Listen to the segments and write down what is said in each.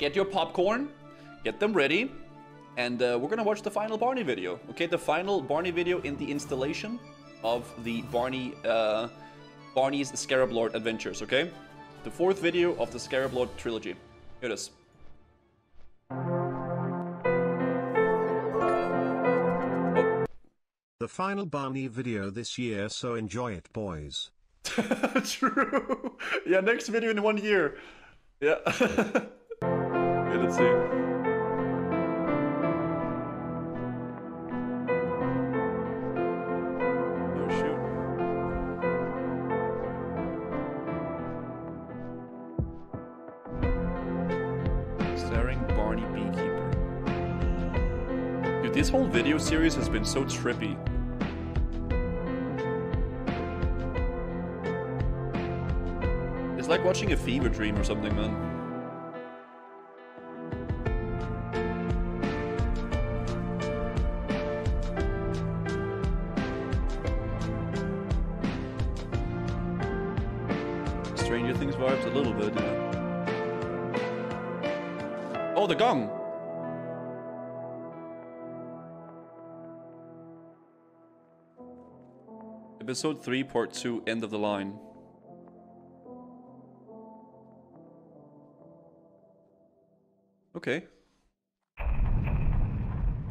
get your popcorn, get them ready, and we're gonna watch the final Barny video. Okay, the final Barny video in the installation of the Barny's Scarab Lord adventures. Okay, the 4th video of the Scarab Lord trilogy. Here it is. The final Barny video this year, so enjoy it, boys. True. Yeah, next video in 1 year. Yeah. Yeah, let's see. Oh shoot. Starring Barny Beekeeper. Dude, this whole video series has been so trippy. It's like watching a fever dream or something, man. Stranger Things vibes a little bit, yeah. Oh, the gong! Episode 3, Part 2, End of the Line. Okay.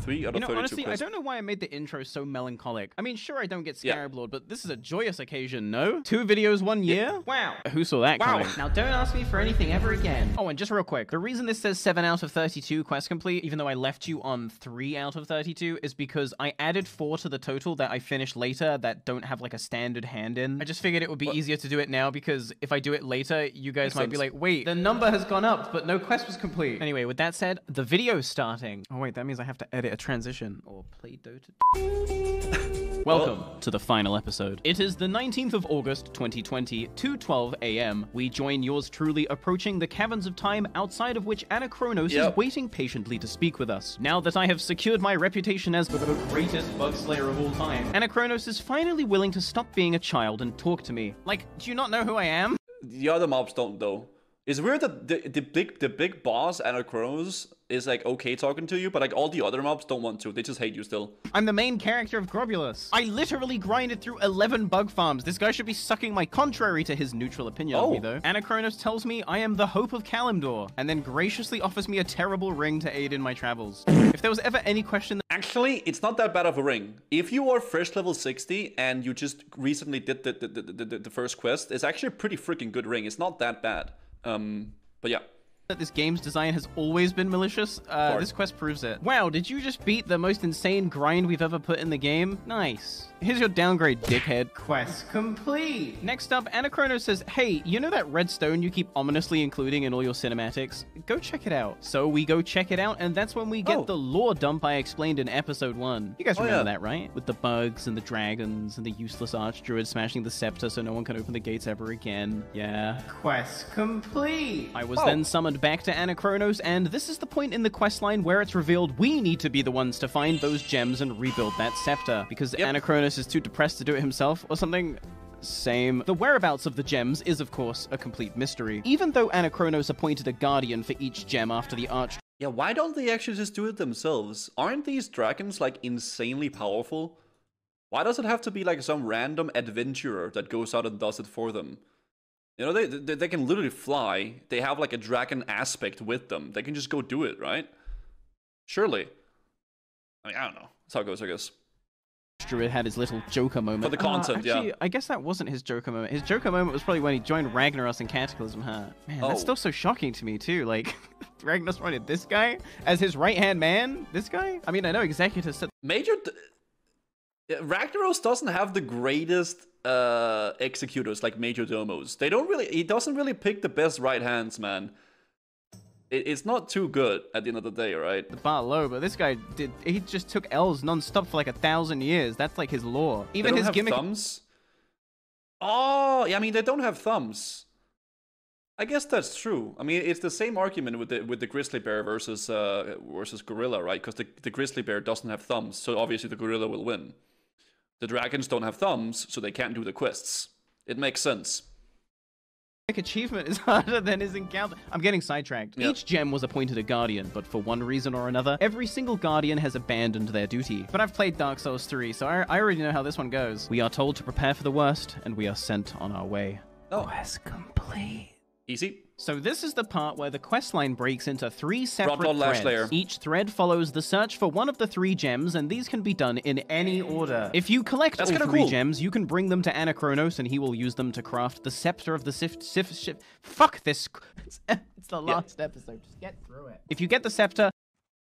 3 out of 32 honestly, questions. I don't know why I made the intro so melancholic. I mean, sure, I don't get Scarab Lord, but this is a joyous occasion, no? 2 videos, 1 year? Wow. Who saw that coming? Now don't ask me for anything ever again. Oh, and just real quick, the reason this says 7 out of 32 quest complete, even though I left you on 3 out of 32, is because I added 4 to the total that I finished later that don't have like a standard hand in. I just figured it would be easier to do it now because if I do it later, you guys might be like, wait, the number has gone up, but no quest was complete. Anyway, with that said, the video's starting. Oh wait, that means I have to edit a transition. Or play Dota. Welcome to the final episode. It is the 19th of August, 2020, 2:12 a.m. We join yours truly approaching the caverns of time outside of which Aranacus is waiting patiently to speak with us. Now that I have secured my reputation as the greatest bug slayer of all time, Aranacus is finally willing to stop being a child and talk to me. Like, do you not know who I am? The other mobs don't, though. It's weird that the big boss, Aranacus, is like okay talking to you, but like all the other mobs don't want to. They just hate you still. I'm the main character of Grobulus. I literally grinded through 11 bug farms. This guy should be sucking my contrary to his neutral opinion of me, though. Aranacus tells me I am the hope of Kalimdor, and then graciously offers me a terrible ring to aid in my travels. If there was ever any question... Actually, it's not that bad of a ring. If you are fresh level 60 and you just recently did the first quest, it's actually a pretty freaking good ring. It's not that bad. But yeah. That this game's design has always been malicious. This quest proves it. Wow, did you just beat the most insane grind we've ever put in the game? Nice. Here's your downgrade, dickhead. Quest complete. Next up, Aranacus says, hey, you know that red stone you keep ominously including in all your cinematics? Go check it out. So we go check it out, and that's when we get the lore dump I explained in episode 1. You guys remember that, right? With the bugs and the dragons and the useless archdruid smashing the scepter so no one can open the gates ever again. Yeah. Quest complete. I was then summoned back to Aranacus, and this is the point in the questline where it's revealed we need to be the ones to find those gems and rebuild that scepter, because Aranacus is too depressed to do it himself or something. Same. The whereabouts of the gems is, of course, a complete mystery. Even though Aranacus appointed a guardian for each gem after the arch... Yeah, why don't they actually just do it themselves? Aren't these dragons, like, insanely powerful? Why does it have to be, like, some random adventurer that goes out and does it for them? You know, they can literally fly. They have, like, a dragon aspect with them. They can just go do it, right? Surely. I mean, I don't know. That's how it goes, I guess. Druid had his little Joker moment. For the content, actually, I guess that wasn't his Joker moment. His Joker moment was probably when he joined Ragnaros in Cataclysm, huh? Man, that's still so shocking to me, too. Like, Ragnaros wanted this guy as his right-hand man? This guy? I mean, I know Executor said... Ragnaros doesn't have the greatest executors like Major Domos. He doesn't really pick the best right hands, man. It's not too good at the end of the day, right? The bar low, but this guy he just took L's non-stop for like 1,000 years. That's like his lore. Even his gimmick... thumbs? Oh, yeah, I mean, they don't have thumbs. I guess that's true. I mean, it's the same argument with the grizzly bear versus gorilla, right? Because the grizzly bear doesn't have thumbs, so obviously the gorilla will win. The dragons don't have thumbs, so they can't do the quests. It makes sense. achievement is harder than his encounter. I'm getting sidetracked. Yep. Each gem was appointed a guardian, but for one reason or another, every single guardian has abandoned their duty. But I've played Dark Souls 3, so I already know how this one goes. We are told to prepare for the worst, and we are sent on our way. Oh. Quest complete. Easy. So this is the part where the questline breaks into 3 separate Drop threads. layer. Each thread follows the search for one of the 3 gems, and these can be done in any order. If you collect That's all kinda 3 cool. gems, you can bring them to Anachronos, and he will use them to craft the Scepter of the Fuck this. It's the last episode. Just get through it. If you get the Scepter,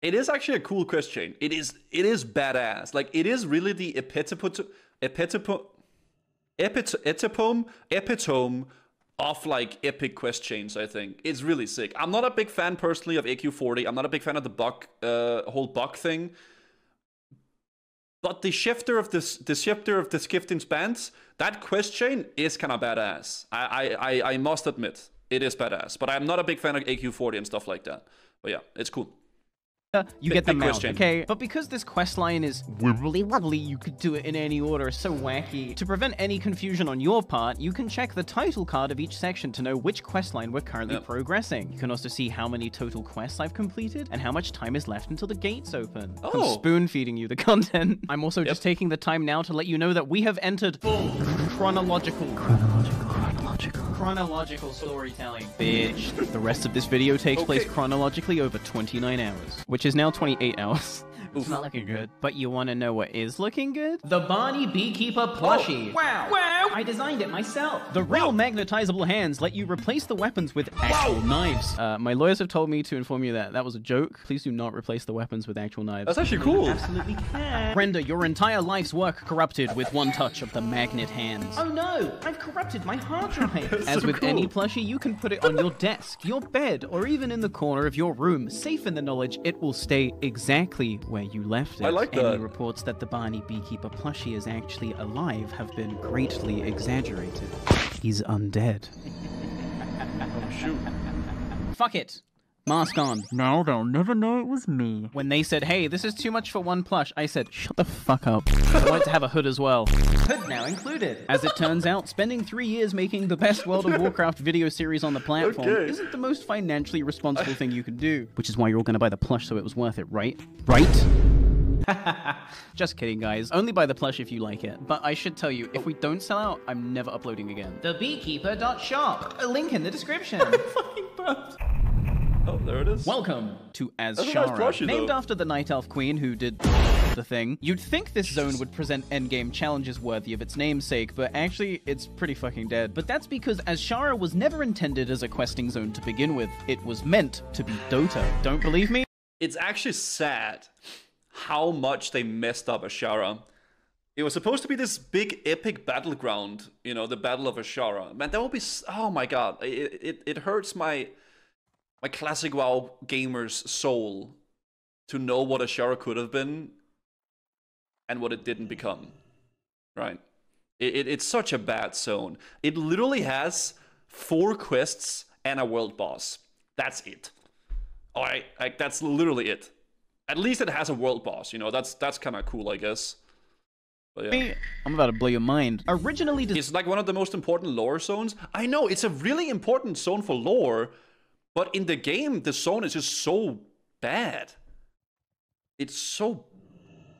It is actually a cool quest chain. It is badass. Like, it is really the epitome of like epic quest chains. I think it's really sick. I'm not a big fan personally of AQ40. I'm not a big fan of the whole buck thing. But the shifter of the skifting spans, that quest chain is kind of badass. I must admit, it is badass. But I'm not a big fan of AQ40 and stuff like that. But yeah, it's cool. you get the big mount, question. okay? But because this questline is wibbly wobbly, you could do it in any order, so wacky. To prevent any confusion on your part, you can check the title card of each section to know which questline we're currently progressing. You can also see how many total quests I've completed and how much time is left until the gates open. I'm spoon-feeding you the content. I'm also just taking the time now to let you know that we have entered full chronological storytelling, bitch. The rest of this video takes place chronologically over 29 hours, which is now 28 hours. It's not looking good. But you want to know what is looking good? The Barny Beekeeper plushie. Wow! I designed it myself. The real magnetizable hands let you replace the weapons with actual knives. My lawyers have told me to inform you that that was a joke. Please do not replace the weapons with actual knives. That's actually cool. Absolutely can. Render your entire life's work corrupted with one touch of the magnet hands. Oh no, I've corrupted my hard drive. As with any plushie, you can put it on your desk, your bed, or even in the corner of your room, safe in the knowledge it will stay exactly where you left it. I like Any that. reports that the Barny Beekeeper plushie is actually alive have been greatly exaggerated. He's undead. Oh, shoot. Fuck it. Mask on. Now they'll never know it was me. When they said, hey, this is too much for one plush, I said, shut the fuck up. I wanted to have a hood as well. Hood now included. As it turns out, spending 3 years making the best World of Warcraft video series on the platform isn't the most financially responsible thing you could do. Which is why you're all gonna buy the plush so it was worth it, right? Right? Just kidding, guys. Only buy the plush if you like it. But I should tell you, if we don't sell out, I'm never uploading again. Thebeekeeper.shop. A link in the description. Oh, there it is. Welcome to That's a nice Azshara, plushie, named though. after the Night Elf Queen who did the thing. You'd think this zone would present endgame challenges worthy of its namesake, but actually, it's pretty fucking dead. But that's because Azshara was never intended as a questing zone to begin with. It was meant to be Dota. Don't believe me? It's actually sad how much they messed up Azshara. It was supposed to be this big epic battleground, you know, the Battle of Azshara. Man, that would be, oh my god, it hurts my classic WoW gamer's soul to know what Azshara could have been and what it didn't become, right? It's such a bad zone. It literally has 4 quests and a world boss. That's it. All right, like that's literally it. At least it has a world boss, you know. That's kind of cool, I guess. But yeah. I'm about to blow your mind. Originally, It's like one of the most important lore zones. I know, it's a really important zone for lore, but in the game, the zone is just so bad. It's so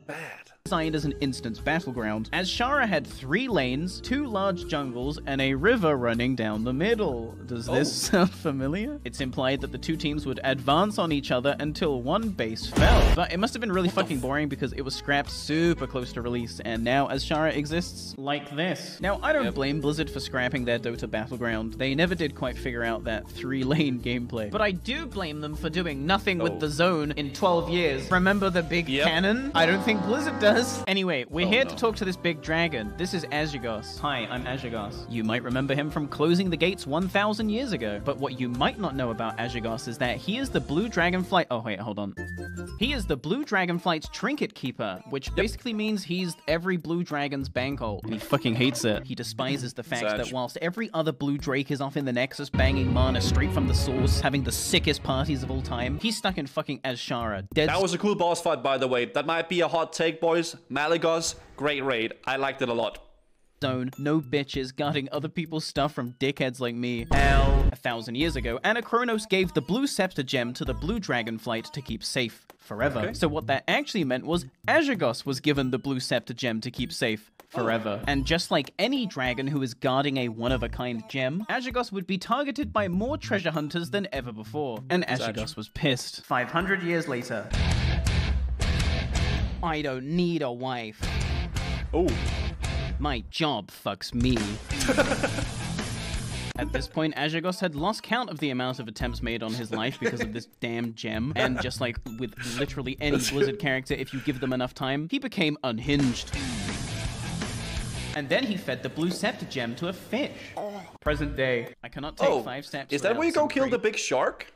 bad. designed as an instance battleground. Azshara had 3 lanes, 2 large jungles, and a river running down the middle. Does this sound familiar? It's implied that the 2 teams would advance on each other until one base fell. But it must have been really fucking boring because it was scrapped super close to release, and now Azshara exists like this. Now, I don't blame Blizzard for scrapping their Dota battleground. They never did quite figure out that 3-lane gameplay. But I do blame them for doing nothing with the zone in 12 years. Remember the big cannon? I don't think Blizzard does. Anyway, we're here to talk to this big dragon. This is Azhagos. Hi, I'm Azhagos. You might remember him from closing the gates 1,000 years ago. But what you might not know about Azhagos is that he is the Blue Dragonflight... Oh, wait, hold on. He is the Blue Dragonflight's Trinket Keeper, which basically means he's every Blue Dragon's bankhole. And he fucking hates it. He despises the fact that whilst every other Blue Drake is off in the Nexus banging mana straight from the source, having the sickest parties of all time, he's stuck in fucking Azshara. That was a cool boss fight, by the way. That might be a hot take, boys. Malagos, great raid. I liked it a lot. zone, no bitches guarding other people's stuff from dickheads like me. Hell. 1,000 years ago, Anachronos gave the blue scepter gem to the blue dragonflight to keep safe forever. Okay. So what that actually meant was Azhagos was given the blue scepter gem to keep safe forever. And just like any dragon who is guarding a one-of-a-kind gem, Azhagos would be targeted by more treasure hunters than ever before. And Azhagos was pissed. 500 years later. I don't need a wife. Oh. My job fucks me. At this point, Azhagos had lost count of the amount of attempts made on his life because of this damn gem. And just like with literally any Blizzard character, if you give them enough time, he became unhinged. And then he fed the blue scepter gem to a fish. Present day. I cannot take 5 steps. Is that where you go kill the big shark?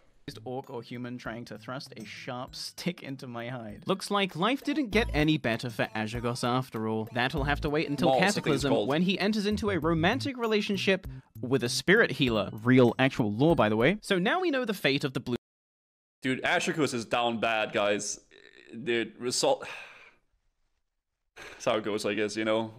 Orc or human trying to thrust a sharp stick into my hide. Looks like life didn't get any better for Azhagos after all. That'll have to wait until Cataclysm, when he enters into a romantic relationship with a spirit healer. Real, actual lore, by the way. So now we know the fate of the blue. Dude, Azhagos is down bad, guys. Dude, result. That's how it goes, I guess, you know?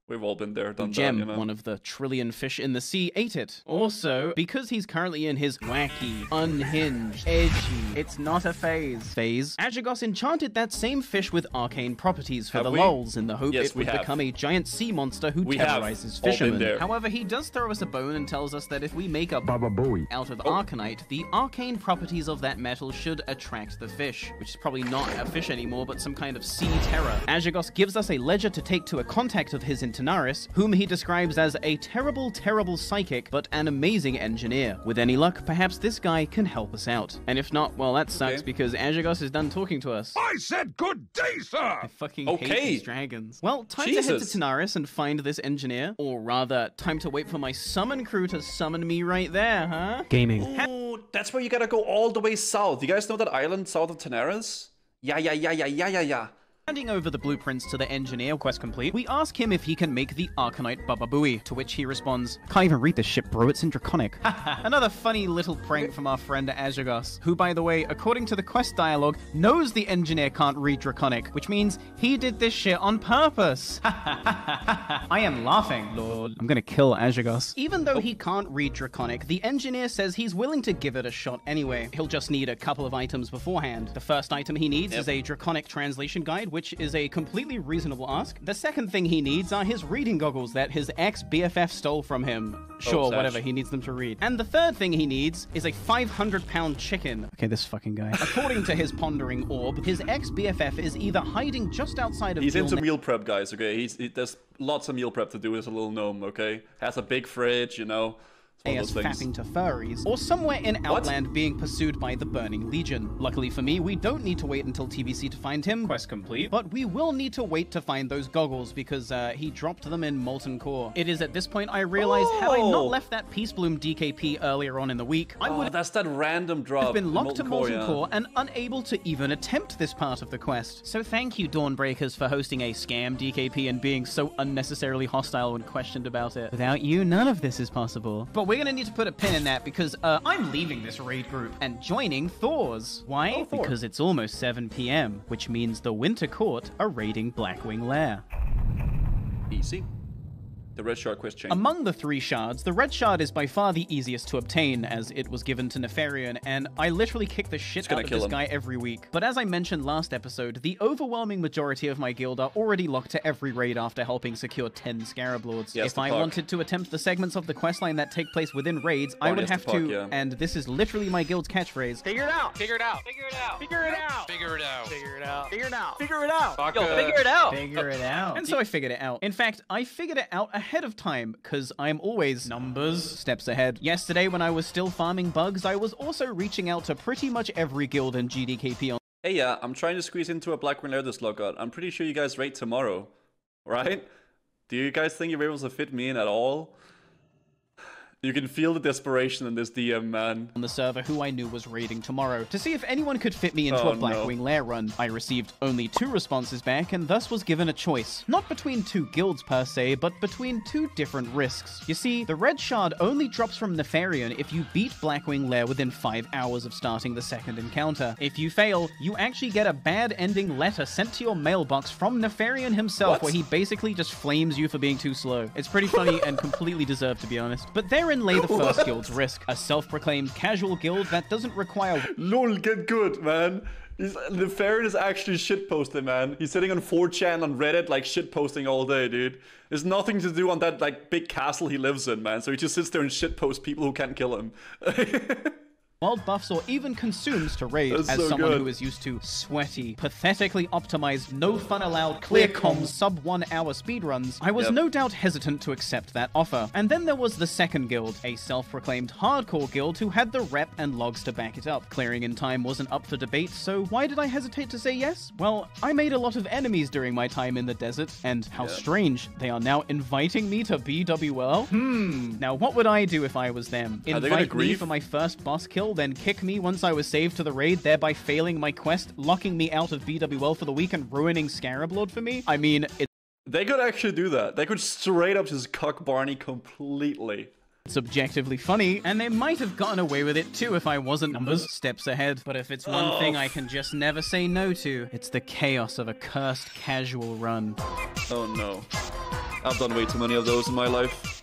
We've all been there, done gem, that, you know? One of the trillion fish in the sea, ate it. Also, because he's currently in his wacky, unhinged, edgy, it's not a phase, Azhagos enchanted that same fish with arcane properties for the lulz in the hope it would become a giant sea monster who terrorizes fishermen. However, he does throw us a bone and tells us that if we make a Baba Booey out of arcanite, the arcane properties of that metal should attract the fish, which is probably not a fish anymore, but some kind of sea terror. Azhagos gives us a ledger to take to a contact of his in Tanaris, whom he describes as a terrible, terrible psychic, but an amazing engineer. With any luck, perhaps this guy can help us out. And if not, well, that sucks because Azhagos is done talking to us. I said good day, sir! I fucking hate these dragons. Well, time to head to Tanaris and find this engineer. Or rather, time to wait for my summon crew to summon me right there, huh? Gaming. Ooh, that's where you gotta go all the way south. You guys know that island south of Tanaris? Yeah. Handing over the blueprints to the engineer, quest complete, we ask him if he can make the Arcanite Baba Booey, to which he responds, "Can't even read this shit, bro, it's in Draconic." Another funny little prank from our friend Azhagos, who, by the way, according to the quest dialogue, knows the engineer can't read Draconic, which means he did this shit on purpose. I am laughing, lord. I'm gonna kill Azhagos. Even though he can't read Draconic, the engineer says he's willing to give it a shot anyway. He'll just need a couple of items beforehand. The first item he needs is a Draconic translation guide, which is a completely reasonable ask. The second thing he needs are his reading goggles that his ex-BFF stole from him. Sure, whatever, he needs them to read. And the third thing he needs is a 500-pound chicken. Okay, this fucking guy. According to his pondering orb, his ex-BFF is either hiding just outside of He's into meal prep, guys, okay? There's lots of meal prep to do as a little gnome, okay? Has a big fridge, you know? As fapping to furries, or somewhere in Outland being pursued by the Burning Legion. Luckily for me, we don't need to wait until TBC to find him, quest complete, but we will need to wait to find those goggles because he dropped them in Molten Core. It is at this point I realize had I not left that Peace Bloom DKP earlier on in the week, I would that's that random drop. Have been locked to Molten Core and unable to even attempt this part of the quest. So thank you, Dawnbreakers, for hosting a scam DKP and being so unnecessarily hostile when questioned about it. Without you, none of this is possible. But we're gonna need to put a pin in that because I'm leaving this raid group and joining Thor's. Why? Because it's almost 7 p.m., which means the Winter Court are raiding Blackwing Lair. Easy. The red shard quest chain. Among the 3 shards, the red shard is by far the easiest to obtain, as it was given to Nefarian, and I literally kick the shit out of this guy every week. But as I mentioned last episode, the overwhelming majority of my guild are already locked to every raid after helping secure 10 Scarab Lords. If I wanted to attempt the segments of the questline that take place within raids, I would have to, and this is literally my guild's catchphrase, figure it out! Figure it out! Figure it out! Figure it out! Figure it out! Figure it out! Figure it out! Figure it out! Yo, figure it out! Figure it out. And so I figured it out. In fact, I figured it out ahead of time, because I'm always steps ahead. Yesterday, when I was still farming bugs, I was also reaching out to pretty much every guild in GDKP on. Hey, yeah, I'm trying to squeeze into a Blackwing Lair this lockout. I'm pretty sure you guys raid tomorrow, right? Do you guys think you're able to fit me in at all? You can feel the desperation in this DM, man. On the server who I knew was raiding tomorrow to see if anyone could fit me into a Blackwing Lair run. I received only 2 responses back and thus was given a choice. Not between 2 guilds per se, but between 2 different risks. You see, the red shard only drops from Nefarian if you beat Blackwing Lair within 5 hours of starting the second encounter. If you fail, you actually get a bad ending letter sent to your mailbox from Nefarian himself, where he basically just flames you for being too slow. It's pretty funny and completely deserved, to be honest. But therein lay the first guild's risk. A self-proclaimed casual guild that doesn't require... Lol, get good, man. The Farron is actually shitposting, man. He's sitting on 4chan on Reddit, like, shitposting all day, dude. There's nothing to do on that, like, big castle he lives in, man. So he just sits there and shitposts people who can't kill him. Wild buffs or even consumes to raid. As so someone good. who is used to sweaty, pathetically optimized, no fun allowed, clear comms, sub 1 hour speedruns, I was no doubt hesitant to accept that offer. And then there was the second guild, a self-proclaimed hardcore guild who had the rep and logs to back it up. Clearing in time wasn't up for debate, so why did I hesitate to say yes? Well, I made a lot of enemies during my time in the desert, and how strange, they are now inviting me to BWL? Now what would I do if I was them? Invite me for my first boss kill, then kick me once I was saved to the raid, thereby failing my quest, locking me out of BWL for the week and ruining Scarab Lord for me? I mean, they could actually do that. They could straight up just cuck Barny completely. It's objectively funny, and they might have gotten away with it too if I wasn't numbers steps ahead. But if it's one thing I can just never say no to, it's the chaos of a cursed casual run. Oh no. I've done way too many of those in my life.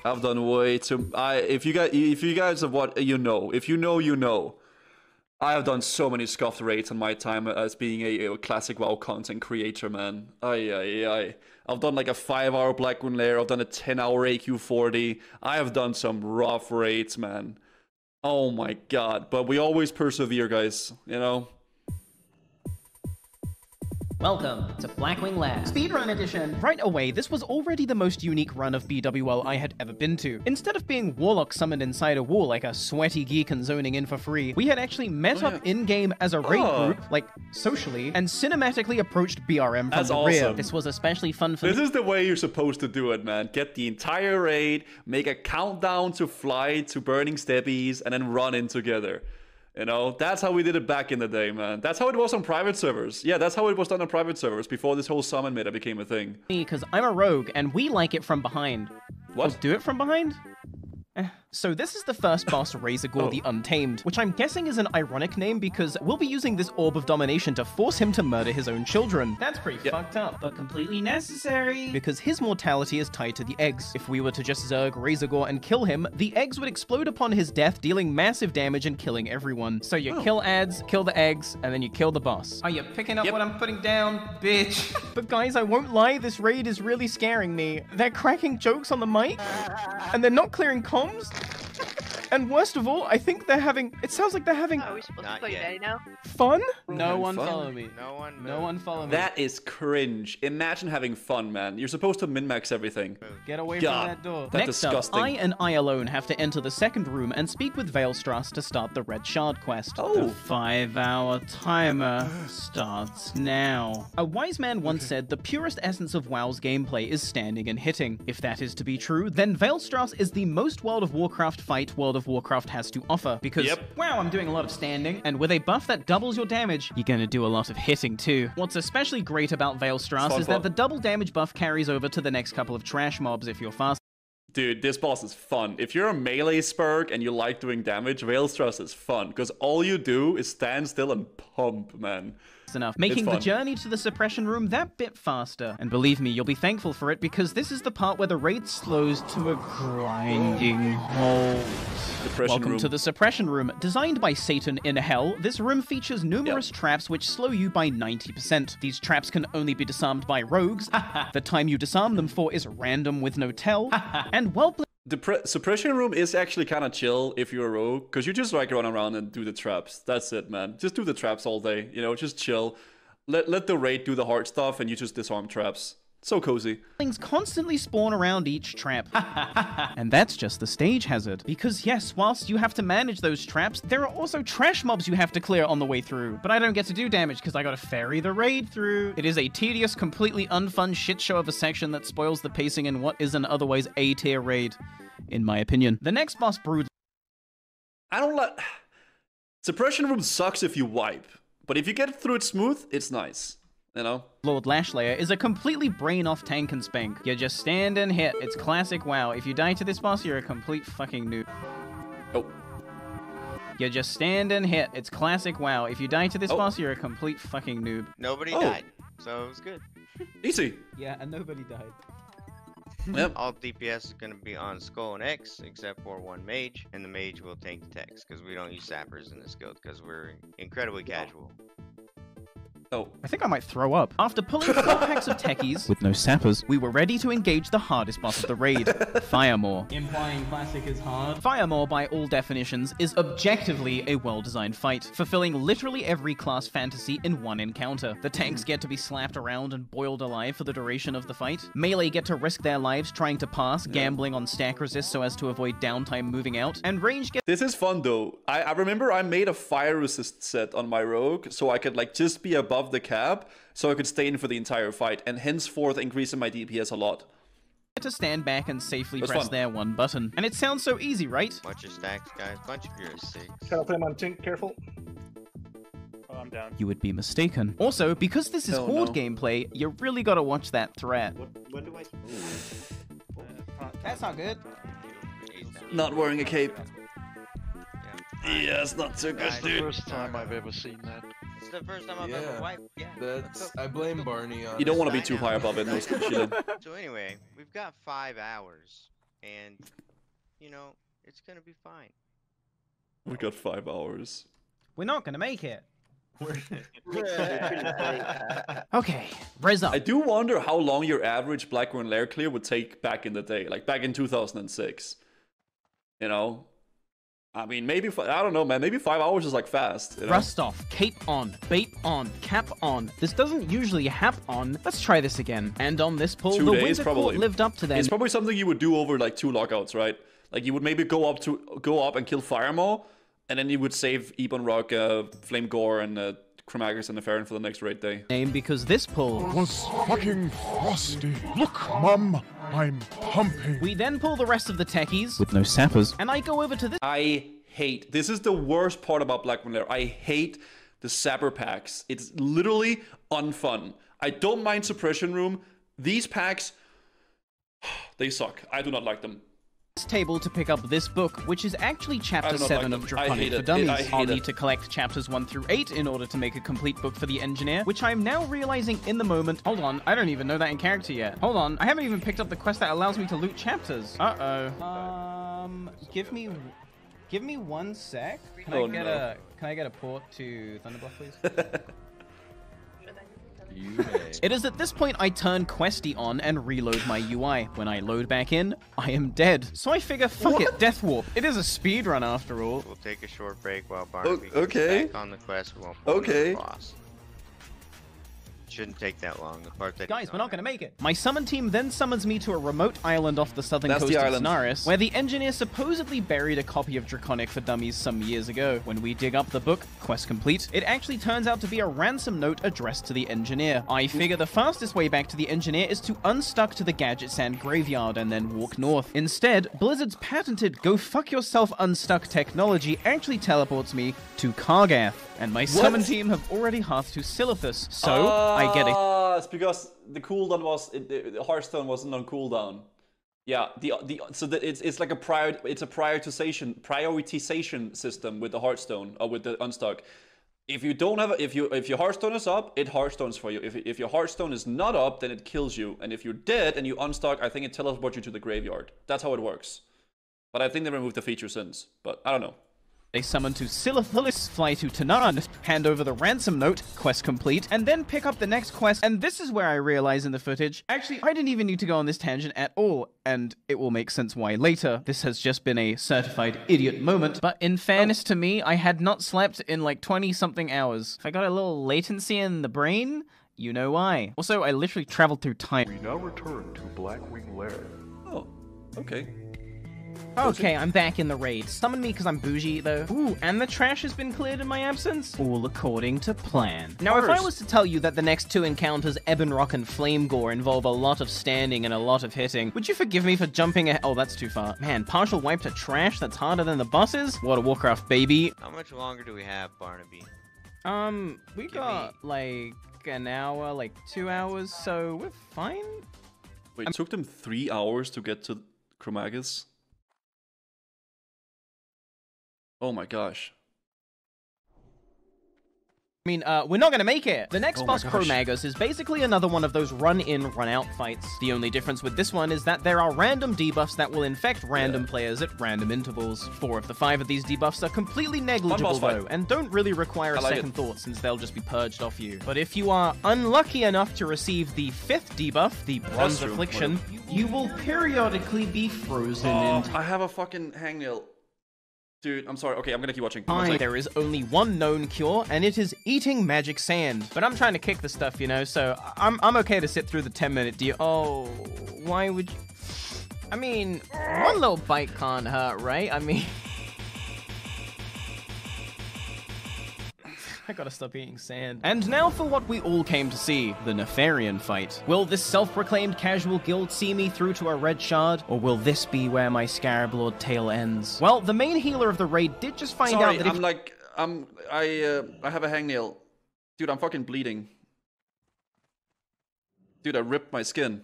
I've done way too... If you guys have what... You know. If you know, you know. I have done so many scuffed raids in my time as being a classic WoW content creator, man. I've done like a 5-hour Blackwing Lair. I've done a 10-hour AQ40. I have done some rough raids, man. Oh my god. But we always persevere, guys. You know? Welcome to Blackwing Lair Speedrun Edition. Right away, this was already the most unique run of BWL I had ever been to. Instead of being Warlock summoned inside a wall like a sweaty geek and zoning in for free, we had actually met up in-game as a raid group, like socially, and cinematically approached BRM from the rear. This was especially fun for This is the way you're supposed to do it, man. Get the entire raid, make a countdown to fly to burning steppies, and then run in together. You know, that's how we did it back in the day, man. That's how it was on private servers. Yeah, that's how it was done on private servers before this whole summon meta became a thing. Because I'm a rogue, and we like it from behind. What? Oh, do it from behind? So this is the first boss, Razorgore the Untamed, which I'm guessing is an ironic name because we'll be using this Orb of Domination to force him to murder his own children. That's pretty fucked up, but completely necessary. Because his mortality is tied to the eggs. If we were to just Zerg Razorgore and kill him, the eggs would explode upon his death, dealing massive damage and killing everyone. So you kill ads, kill the eggs, and then you kill the boss. Are you picking up what I'm putting down, bitch? But guys, I won't lie, this raid is really scaring me. They're cracking jokes on the mic, and they're not clearing comms. And worst of all, I think they're having... It sounds like they're having... Are we supposed to play Daddy now? Fun? No one follow me. No one follow me. That is cringe. Imagine having fun, man. You're supposed to min-max everything. Get away from that door. That's Next disgusting. up, I and I alone have to enter the second room and speak with Veilstrass to start the Red Shard quest. The 5-hour timer starts now. A wise man once said the purest essence of WoW's gameplay is standing and hitting. If that is to be true, then Veilstrass is the most World of Warcraft fight World of Warcraft has to offer, because wow, I'm doing a lot of standing. and with a buff that doubles your damage, you're gonna do a lot of hitting too. What's especially great about Veilstrass is that the double damage buff carries over to the next couple of trash mobs if you're fast. Dude, this boss is fun. If you're a melee spurg and you like doing damage, Veilstrass is fun, because all you do is stand still and pump, man. Enough, making the journey to the Suppression Room that bit faster. And believe me, you'll be thankful for it, because this is the part where the raid slows to a grinding halt. Welcome to the Suppression Room. Designed by Satan in Hell, this room features numerous traps which slow you by 90%. These traps can only be disarmed by rogues. The time you disarm them for is random with no tell. And The Suppression Room is actually kind of chill if you're a rogue, because you just like run around and do the traps. That's it, man. Just do the traps all day, you know, just chill. Let the raid do the hard stuff and you just disarm traps. So cozy. Things constantly spawn around each trap. And that's just the stage hazard. Because yes, whilst you have to manage those traps, there are also trash mobs you have to clear on the way through. But I don't get to do damage because I gotta ferry the raid through. It is a tedious, completely unfun shitshow of a section that spoils the pacing in what is an otherwise A-tier raid. in my opinion. The next boss brewed. I don't like... Suppression Room sucks if you wipe, but if you get through it smooth, it's nice. You know? Lord Lashlayer is a completely brain-off tank and spank. You just stand and hit. It's classic WoW. If you die to this boss, you're a complete fucking noob. Oh. You just stand and hit. It's classic WoW. If you die to this boss, you're a complete fucking noob. Nobody died, so it was good. Easy. Yeah, and nobody died. Yep. All DPS is going to be on Skull and X, except for one mage, and the mage will tank the techs, because we don't use sappers in this guild, because we're incredibly casual. Oh. I think I might throw up. After pulling 4 packs of techies, with no sappers, we were ready to engage the hardest boss of the raid, Firemaw. Implying classic is hard. Firemaw, by all definitions, is objectively a well-designed fight, fulfilling literally every class fantasy in one encounter. The tanks get to be slapped around and boiled alive for the duration of the fight. Melee get to risk their lives trying to pass, gambling on stack resist so as to avoid downtime moving out, and range get— This is fun though. I remember I made a fire resist set on my rogue so I could like just be above the cap so I could stay in for the entire fight and henceforth increasing my DPS a lot. to stand back and safely That's press fun. their one button. And it sounds so easy, right? Bunch of stacks, guys. Bunch of your six. Try to put him on Tink, careful. Oh, I'm down. You would be mistaken. Also, because this is Oh, horde no. gameplay, you really gotta watch that threat. When do I... That's not good. He's down. Not wearing a cape. Yeah. Yes, not so good, Guys, dude. First time I've ever seen that. It's the first time I've Yeah. ever wiped. Yeah. That's I blame Barney on You don't it. want to be too high above it, no shit. So anyway, we've got 5 hours, and you know it's gonna be fine. We got 5 hours. We're not gonna make it. Okay, res up. I do wonder how long your average Blackburn Lair clear would take back in the day, like back in 2006. You know? I mean, maybe, I don't know, man, maybe 5 hours is like fast. You know? Rust off, cape on, bait on, cap on. This doesn't usually hap on. Let's try this again. And on this pull, 2 the days, Winter Court probably. lived up to their It's probably something you would do over like 2 lockouts, right? Like you would maybe go up and kill Firemaw, and then you would save Ebon Rock, Flame Gore, and Chromagus and Neferin for the next raid day. name because this pull. Was fucking frosty. Look, Mum, I'm pumping. We then pull the rest of the techies with no sappers, and I go over to this. This is the worst part about Blackburn Lair. I hate the Sapper packs. It's literally unfun. I don't mind Suppression Room. These packs, they suck. I do not like them. Table to pick up this book, which is actually chapter 7 of Draconic for Dummies. I'll need to collect chapters 1 through 8 in order to make a complete book for the engineer, which I'm now realizing in the moment. Hold on, I don't even know that in character yet. Hold on, I haven't even picked up the quest that allows me to loot chapters. Give me 1 sec. Can I get a port to Thunderbluff, please? It is at this point I turn Questy on and reload my UI. When I load back in, I am dead. So I figure, fuck it, Death Warp. It is a speedrun after all. We'll take a short break while Barny okay. back on the quest. We won't pull Okay. the boss. Shouldn't take that long. The part that Guys, we're not gonna make it. My summon team then summons me to a remote island off the southern That's coast the of island. Snaris, where the engineer supposedly buried a copy of Draconic for Dummies some years ago. When we dig up the book, quest complete, it actually turns out to be a ransom note addressed to the engineer. I figure the fastest way back to the engineer is to unstuck to the Gadget Sand graveyard and then walk north. Instead, Blizzard's patented go fuck yourself unstuck technology actually teleports me to Kargath, and my summon team have already halved to Silithus, so I get a... It's because the cooldown was the Hearthstone wasn't on cooldown. Yeah, it's like a prioritization system with the Hearthstone or with the Unstuck. If you don't have if your Hearthstone is up, it Hearthstones for you. If your Hearthstone is not up, then it kills you. And if you're dead and you unstuck, I think it teleports you to the graveyard. That's how it works. But I think they removed the feature since. But I don't know. They summon to Silithus, fly to Tanaan, hand over the ransom note, quest complete, and then pick up the next quest. And this is where I realize in the footage, actually, I didn't even need to go on this tangent at all, and it will make sense why later. This has just been a certified idiot moment, but in fairness to me, I had not slept in like 20-something hours. If I got a little latency in the brain, you know why. Also, I literally traveled through time. We now return to Blackwing Lair. Oh, okay. Okay, I'm back in the raid. Summon me because I'm bougie, though. Ooh, and the trash has been cleared in my absence? All according to plan. Now, if I was to tell you that the next 2 encounters, Ebonrock and Flamegore, involve a lot of standing and a lot of hitting, would you forgive me for jumping ahead? Oh, that's too far. Man, partial wipe to trash? That's harder than the bosses? What a Warcraft, baby. How much longer do we have, Barnaby? We got, like, an hour, like 2 hours, so we're fine? Wait, it took them 3 hours to get to Chromagus? Oh my gosh. I mean, we're not gonna make it. The next Oh my boss, gosh. Chromagus, is basically another one of those run-in, run-out fights. The only difference with this one is that there are random debuffs that will infect random players at random intervals. 4 of the 5 of these debuffs are completely negligible, fight. though, and don't really require a I like second it. thought, since they'll just be purged off you. But if you are unlucky enough to receive the 5th debuff, the Bronze true. Affliction, you will periodically be frozen in I have a fucking hangnail. Dude, I'm sorry. Okay, I'm gonna keep watching. time. There is only one known cure, and it is eating magic sand. But I'm trying to kick the stuff, you know, so I'm okay to sit through the 10-minute deal. Oh, why would you? I mean, one little bite can't hurt, right? I mean, I gotta stop eating sand. And now for what we all came to see, the Nefarian fight. Will this self-proclaimed casual guild see me through to a red shard, or will this be where my Scarab Lord tale ends? Well, the main healer of the raid did just find out that if I have a hangnail. Dude, I'm fucking bleeding. Dude, I ripped my skin.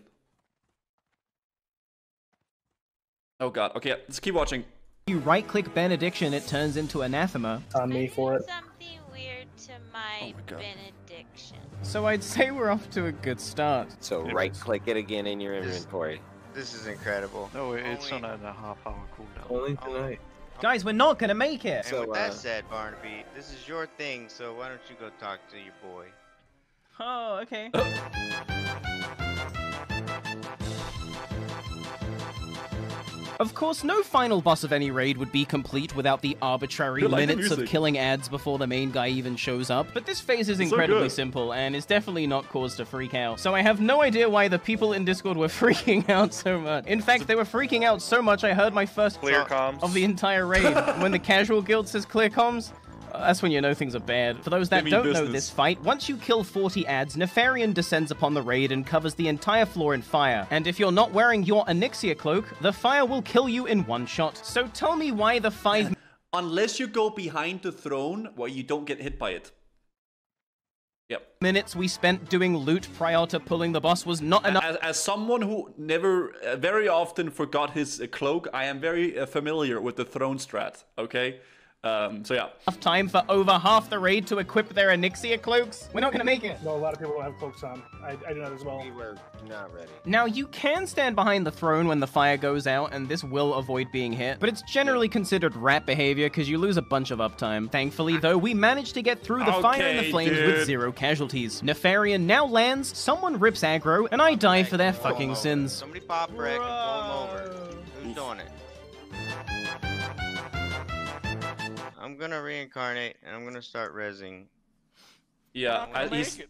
Oh god. Okay, let's keep watching. you right-click Benediction, it turns into Anathema. On me for it. Something weird to my God. benediction. So I'd say we're off to a good start. So right-click it again in your inventory. This is incredible. No, it's on a half-hour cooldown. Only tonight. Guys, we're not gonna make it! And with that said, Barnaby, this is your thing, so why don't you go talk to your boy? Oh, okay. Of course, no final boss of any raid would be complete without the arbitrary You like the minutes of music. killing ads before the main guy even shows up, but this phase is It's so incredibly good. simple and is definitely not cause to freak out. So I have no idea why the people in Discord were freaking out so much. In fact, they were freaking out so much I heard my first Clear comms. of the entire raid. When the casual guild says clear comms, that's when you know things are bad. For those that They mean don't know business. this fight, once you kill 40 ads, Nefarian descends upon the raid and covers the entire floor in fire. And if you're not wearing your Onyxia cloak, the fire will kill you in one shot. So tell me why the 5 Unless you go behind the throne where you don't get hit by it. Yep. minutes we spent doing loot prior to pulling the boss was not enough. As someone who never, very often forgot his cloak, I am very familiar with the throne strat, okay? So yeah. Enough time for over half the raid to equip their Onyxia cloaks? We're not gonna make it. No, a lot of people don't have cloaks on. I do not as well. We were not ready. Now, you can stand behind the throne when the fire goes out, and this will avoid being hit, but it's generally considered rat behavior because you lose a bunch of uptime. Thankfully, though, we managed to get through the fire and the Okay, flames with dude. 0 casualties. Nefarian now lands, someone rips aggro, and I die for their fucking sins. Somebody pop wreck and pull him over. Who's doing it? I'm gonna reincarnate and I'm gonna start rezzing. Yeah, I'm gonna make it.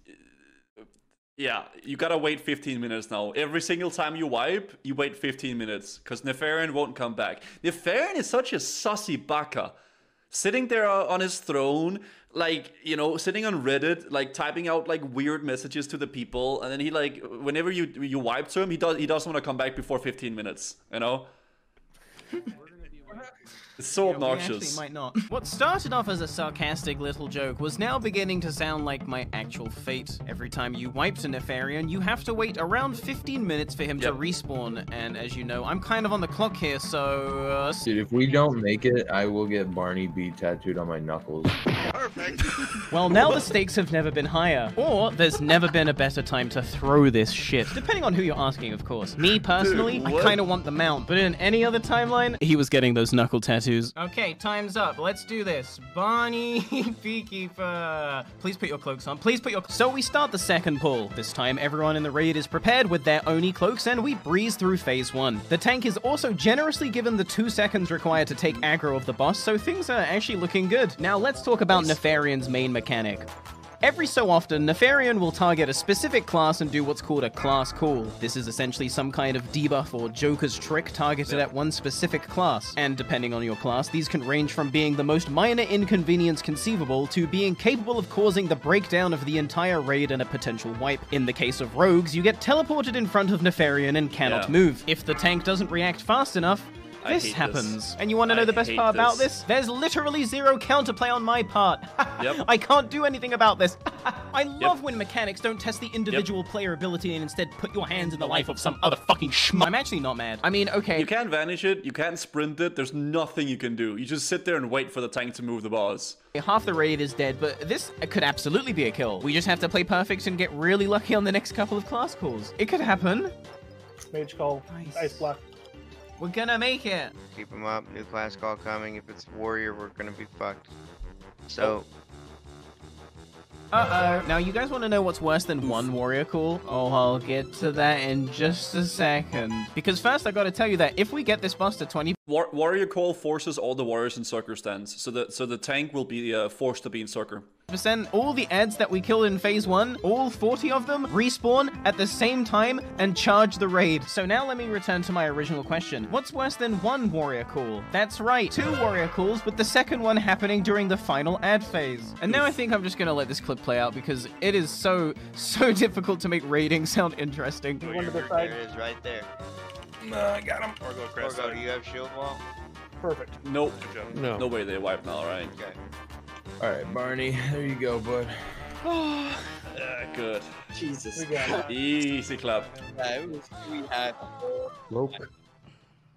yeah, you gotta wait 15 minutes now. Every single time you wipe, you wait 15 minutes, because Nefarian won't come back. Nefarian is such a sussy baka. Sitting there on his throne, like, you know, sitting on Reddit, like, typing out, like, weird messages to the people, and then he, like, whenever you wipe to him, he doesn't want to come back before 15 minutes, you know? It's so We obnoxious. actually might not. What started off as a sarcastic little joke was now beginning to sound like my actual fate. Every time you wipe to Nefarian, you have to wait around 15 minutes for him to respawn, and as you know, I'm kind of on the clock here, so... Dude, if we don't make it, I will get Barney B tattooed on my knuckles. Perfect. Well, now the stakes have never been higher, or there's never been a better time to throw this shit. Depending on who you're asking, of course. Me, personally, Dude, I what? kind of want the mount, but in any other timeline, he was getting those knuckle tattoos. Okay, time's up. Let's do this. Barney, Beekeeper. Please put your cloaks on. Please put your... So we start the second pull. This time, everyone in the raid is prepared with their Oni cloaks, and we breeze through phase 1. The tank is also generously given the 2 seconds required to take aggro of the boss, so things are actually looking good. Now let's talk about Nefarian's main mechanic. Every so often, Nefarian will target a specific class and do what's called a class call. This is essentially some kind of debuff or Joker's trick targeted at one specific class. And depending on your class, these can range from being the most minor inconvenience conceivable to being capable of causing the breakdown of the entire raid and a potential wipe. In the case of rogues, you get teleported in front of Nefarian and cannot move. If the tank doesn't react fast enough, this happens. And you want to know the best part about this? There's literally zero counterplay on my part. I can't do anything about this. I love when mechanics don't test the individual player ability and instead put your hands in the life of some other fucking schmuck. I'm actually not mad. I mean, okay. You can't vanish it, you can't sprint it, there's nothing you can do. You just sit there and wait for the tank to move the boss. Half the raid is dead, but this could absolutely be a kill. We just have to play perfect and get really lucky on the next couple of class calls. It could happen. Mage call, ice block. We're gonna make it. Keep them up. New class call coming. If it's warrior, we're gonna be fucked. So. Uh-oh. Now, you guys want to know what's worse than one warrior call? Oh, I'll get to that in just a second. Because first, I gotta tell you that if we get this boss to 20... Warrior call forces all the warriors in Sucker stance, so the tank will be forced to be in Sucker. All the ads that we killed in phase 1, all 40 of them, respawn at the same time and charge the raid. So now let me return to my original question. What's worse than one warrior call? That's right, 2 warrior calls, with the second one happening during the final ad phase. And now I think I'm just gonna let this clip play out because it is so difficult to make raiding sound interesting. There it is, right there. I got him. Orgo, do you have shield wall? Perfect. Nope. No. No way they wipe now, right? Okay. Alright, Barney, there you go, bud. Good. Jesus. We got it. Easy clap. Nope.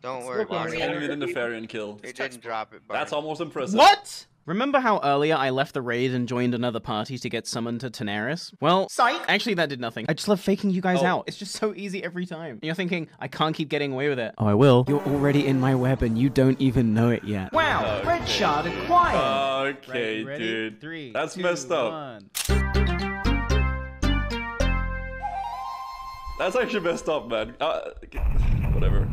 Don't worry, Barney. Only the Nefarian kill. They didn't drop it, Barney. That's almost impressive. What? Remember how earlier I left the raid and joined another party to get summoned to Tanaris? Well, psych! Actually, that did nothing. I just love faking you guys out. It's just so easy every time. And you're thinking, I can't keep getting away with it. Oh, I will. You're already in my web and you don't even know it yet. Wow! Okay. Red shard acquired! Okay, Ready? dude. 3, That's 2, messed up. 1. That's actually messed up, man. Whatever.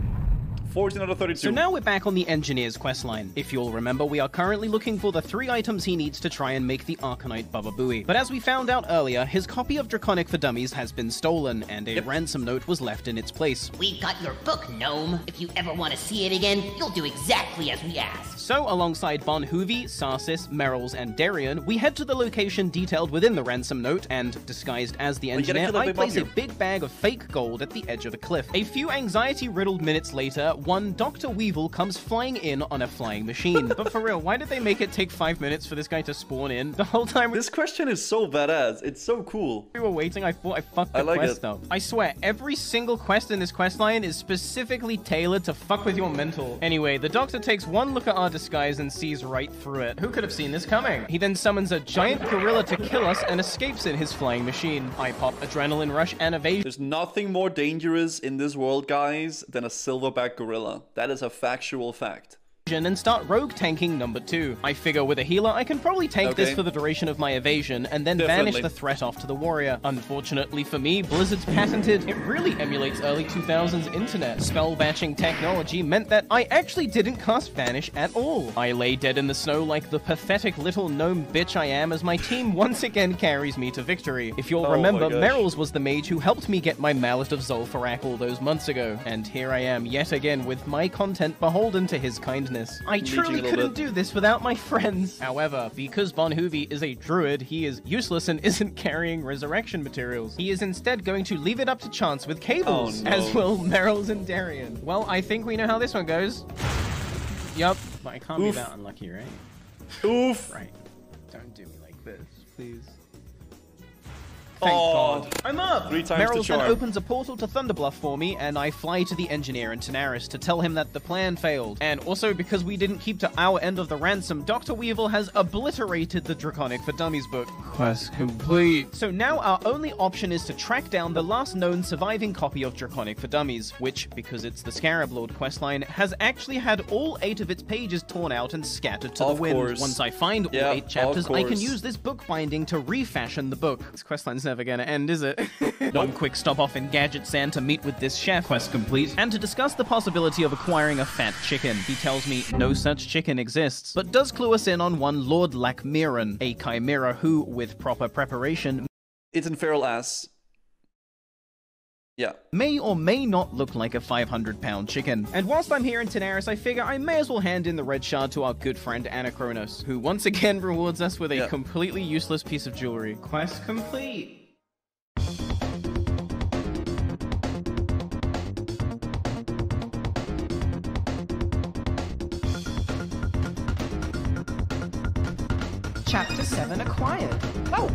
14 out of 32. So now we're back on the Engineer's questline. If you'll remember, we are currently looking for the 3 items he needs to try and make the Arcanite Baba Booey. But as we found out earlier, his copy of Draconic for Dummies has been stolen, and a ransom note was left in its place. We got your book, gnome. If you ever want to see it again, you'll do exactly as we asked. So, alongside Bon Hoovy, Sarsis, Merrills, and Darian, we head to the location detailed within the ransom note, and, disguised as the Engineer, I place a big bag of fake gold at the edge of a cliff. A few anxiety-riddled minutes later, one Dr. Weevil comes flying in on a flying machine. But for real, why did they make it take 5 minutes for this guy to spawn in? The whole time This question is so badass. It's so cool. we were waiting, I thought I fucked the quest up. I swear, every single quest in this questline is specifically tailored to fuck with your mental. Anyway, the Doctor takes one look at our disguise and sees right through it. Who could have seen this coming? He then summons a giant gorilla to kill us and escapes in his flying machine. I pop adrenaline rush and evasion. There's nothing more dangerous in this world, guys, than a silverback gorilla. That is a factual fact. And start rogue tanking number 2. I figure with a healer, I can probably take this for the duration of my evasion, and then banish the threat off to the warrior. Unfortunately for me, Blizzard's patented, it really emulates early 2000s internet. Spell batching technology meant that I actually didn't cast Vanish at all. I lay dead in the snow like the pathetic little gnome bitch I am as my team once again carries me to victory. If you'll remember, Merrills was the mage who helped me get my Mallet of Zul'Farrak all those months ago. And here I am yet again with my content beholden to his kindness. I truly couldn't do this without my friends. However, because Bon Hoovy is a druid, he is useless and isn't carrying resurrection materials. He is instead going to leave it up to chance with cables, as will Merrills and Darian. Well, I think we know how this one goes. Yup, but I can't be that unlucky, right? Oof. Right. Don't do me like this, please. Thank God. I'm up! 3 times Merrills the then charm. opens a portal to Thunderbluff for me, and I fly to the Engineer in Tanaris to tell him that the plan failed. And also, because we didn't keep to our end of the ransom, Dr. Weevil has obliterated the Draconic for Dummies book. Quest complete. So now our only option is to track down the last known surviving copy of Draconic for Dummies, which, because it's the Scarab Lord questline, has actually had all 8 of its pages torn out and scattered to the wind. Once I find all 8 chapters, I can use this bookbinding to refashion the book. This questline's never never gonna end, is it? One quick stop off in Gadget Sand to meet with this chef, quest complete, and to discuss the possibility of acquiring a fat chicken. He tells me no such chicken exists, but does clue us in on one Lord Lakmiran, a chimera who, with proper preparation, it's in feral ass. Yeah. May or may not look like a 500-pound chicken. And whilst I'm here in Tenaris, I figure I may as well hand in the red shard to our good friend Anachronos, who once again rewards us with a completely useless piece of jewelry. Quest complete. Chapter 7 acquired. Oh!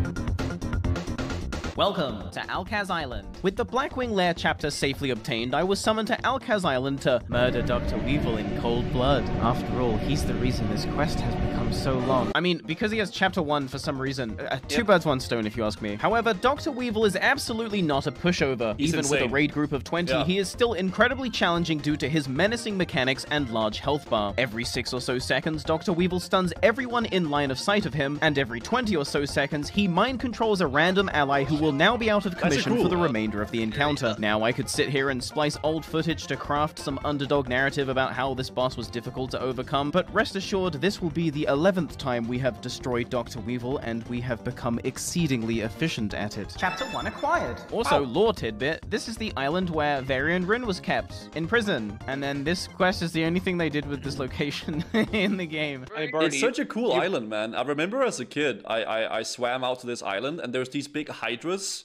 Welcome to Alcaz Island. With the Blackwing Lair chapter safely obtained, I was summoned to Alcaz Island to murder Dr. Weevil in cold blood. After all, he's the reason this quest has become so long. I mean, because he has chapter 1 for some reason. Two birds, one stone, if you ask me. However, Dr. Weevil is absolutely not a pushover. Even with a raid group of 20, he is still incredibly challenging due to his menacing mechanics and large health bar. Every 6 or so seconds, Dr. Weevil stuns everyone in line of sight of him, and every 20 or so seconds, he mind controls a random ally who will now be out of commission for the remainder of the encounter. Now, I could sit here and splice old footage to craft some underdog narrative about how this boss was difficult to overcome, but rest assured, this will be the 11th time we have destroyed Dr. Weevil, and we have become exceedingly efficient at it. Chapter 1 acquired. Also, lore tidbit, this is the island where Varian Rin was kept, in prison, and then this quest is the only thing they did with this location in the game. It's such a cool island, man. I remember as a kid, I swam out to this island, and there's these big hydras,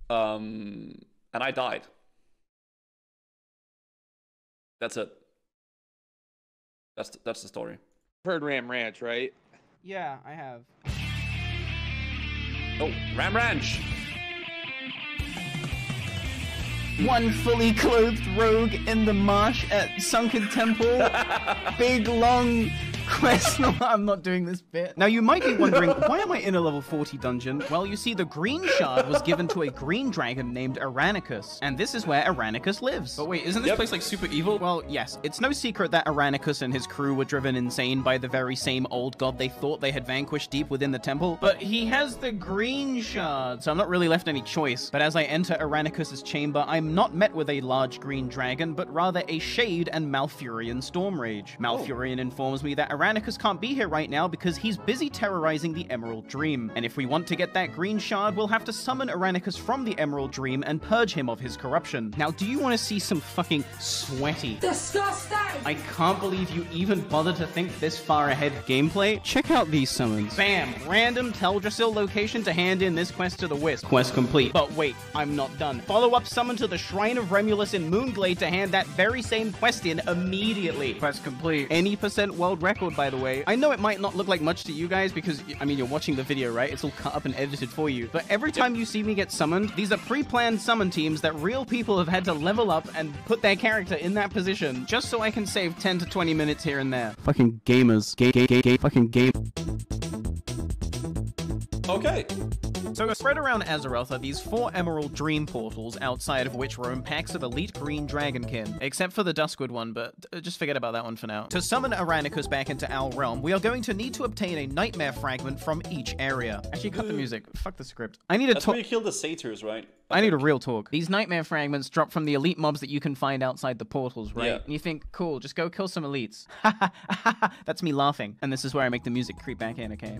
and I died. That's it. That's the story. Heard Ram Ranch, right? Yeah, I have. Oh, Ram Ranch! One fully clothed rogue in the marsh at Sunken Temple. Big, long quest. No, I'm not doing this bit. Now, you might be wondering, why am I in a level 40 dungeon? Well, you see, the green shard was given to a green dragon named Aranacus, and this is where Aranacus lives. But wait, isn't this place like super evil? Well, yes. It's no secret that Aranacus and his crew were driven insane by the very same old god they thought they had vanquished deep within the temple. But he has the green shard, so I'm not really left any choice. But as I enter Aranacus's chamber, I'm not met with a large green dragon, but rather a Shade and Malfurion Stormrage. Malfurion informs me that Aranacus can't be here right now because he's busy terrorizing the Emerald Dream. And if we want to get that green shard, we'll have to summon Aranacus from the Emerald Dream and purge him of his corruption. Now, do you want to see some fucking sweaty, disgusting, I can't believe you even bothered to think this far ahead gameplay? Check out these summons. Bam! Random Teldrassil location to hand in this quest to the Wisp. Quest complete. But wait, I'm not done. Follow-up summon to the Shrine of Remulus in Moonglade to hand that very same quest in immediately. Quest complete. Any % world record, by the way. I know it might not look like much to you guys because, I mean, you're watching the video, right? It's all cut up and edited for you. But every time you see me get summoned, these are pre-planned summon teams that real people have had to level up and put their character in that position just so I can save 10 to 20 minutes here and there. Fucking gamers. Fucking game. Okay. So spread around Azeroth are these 4 Emerald Dream portals, outside of which roam packs of elite green dragonkin. Except for the Duskwood one, but just forget about that one for now. To summon Aranacus back into our realm, we are going to need to obtain a Nightmare Fragment from each area. Actually, cut the music. Fuck the script. I need a That's where you kill the satyrs, right? I need a real talk. These Nightmare Fragments drop from the elite mobs that you can find outside the portals, right? Yeah. And you think, cool, just go kill some elites. That's me laughing. And this is where I make the music creep back in, okay?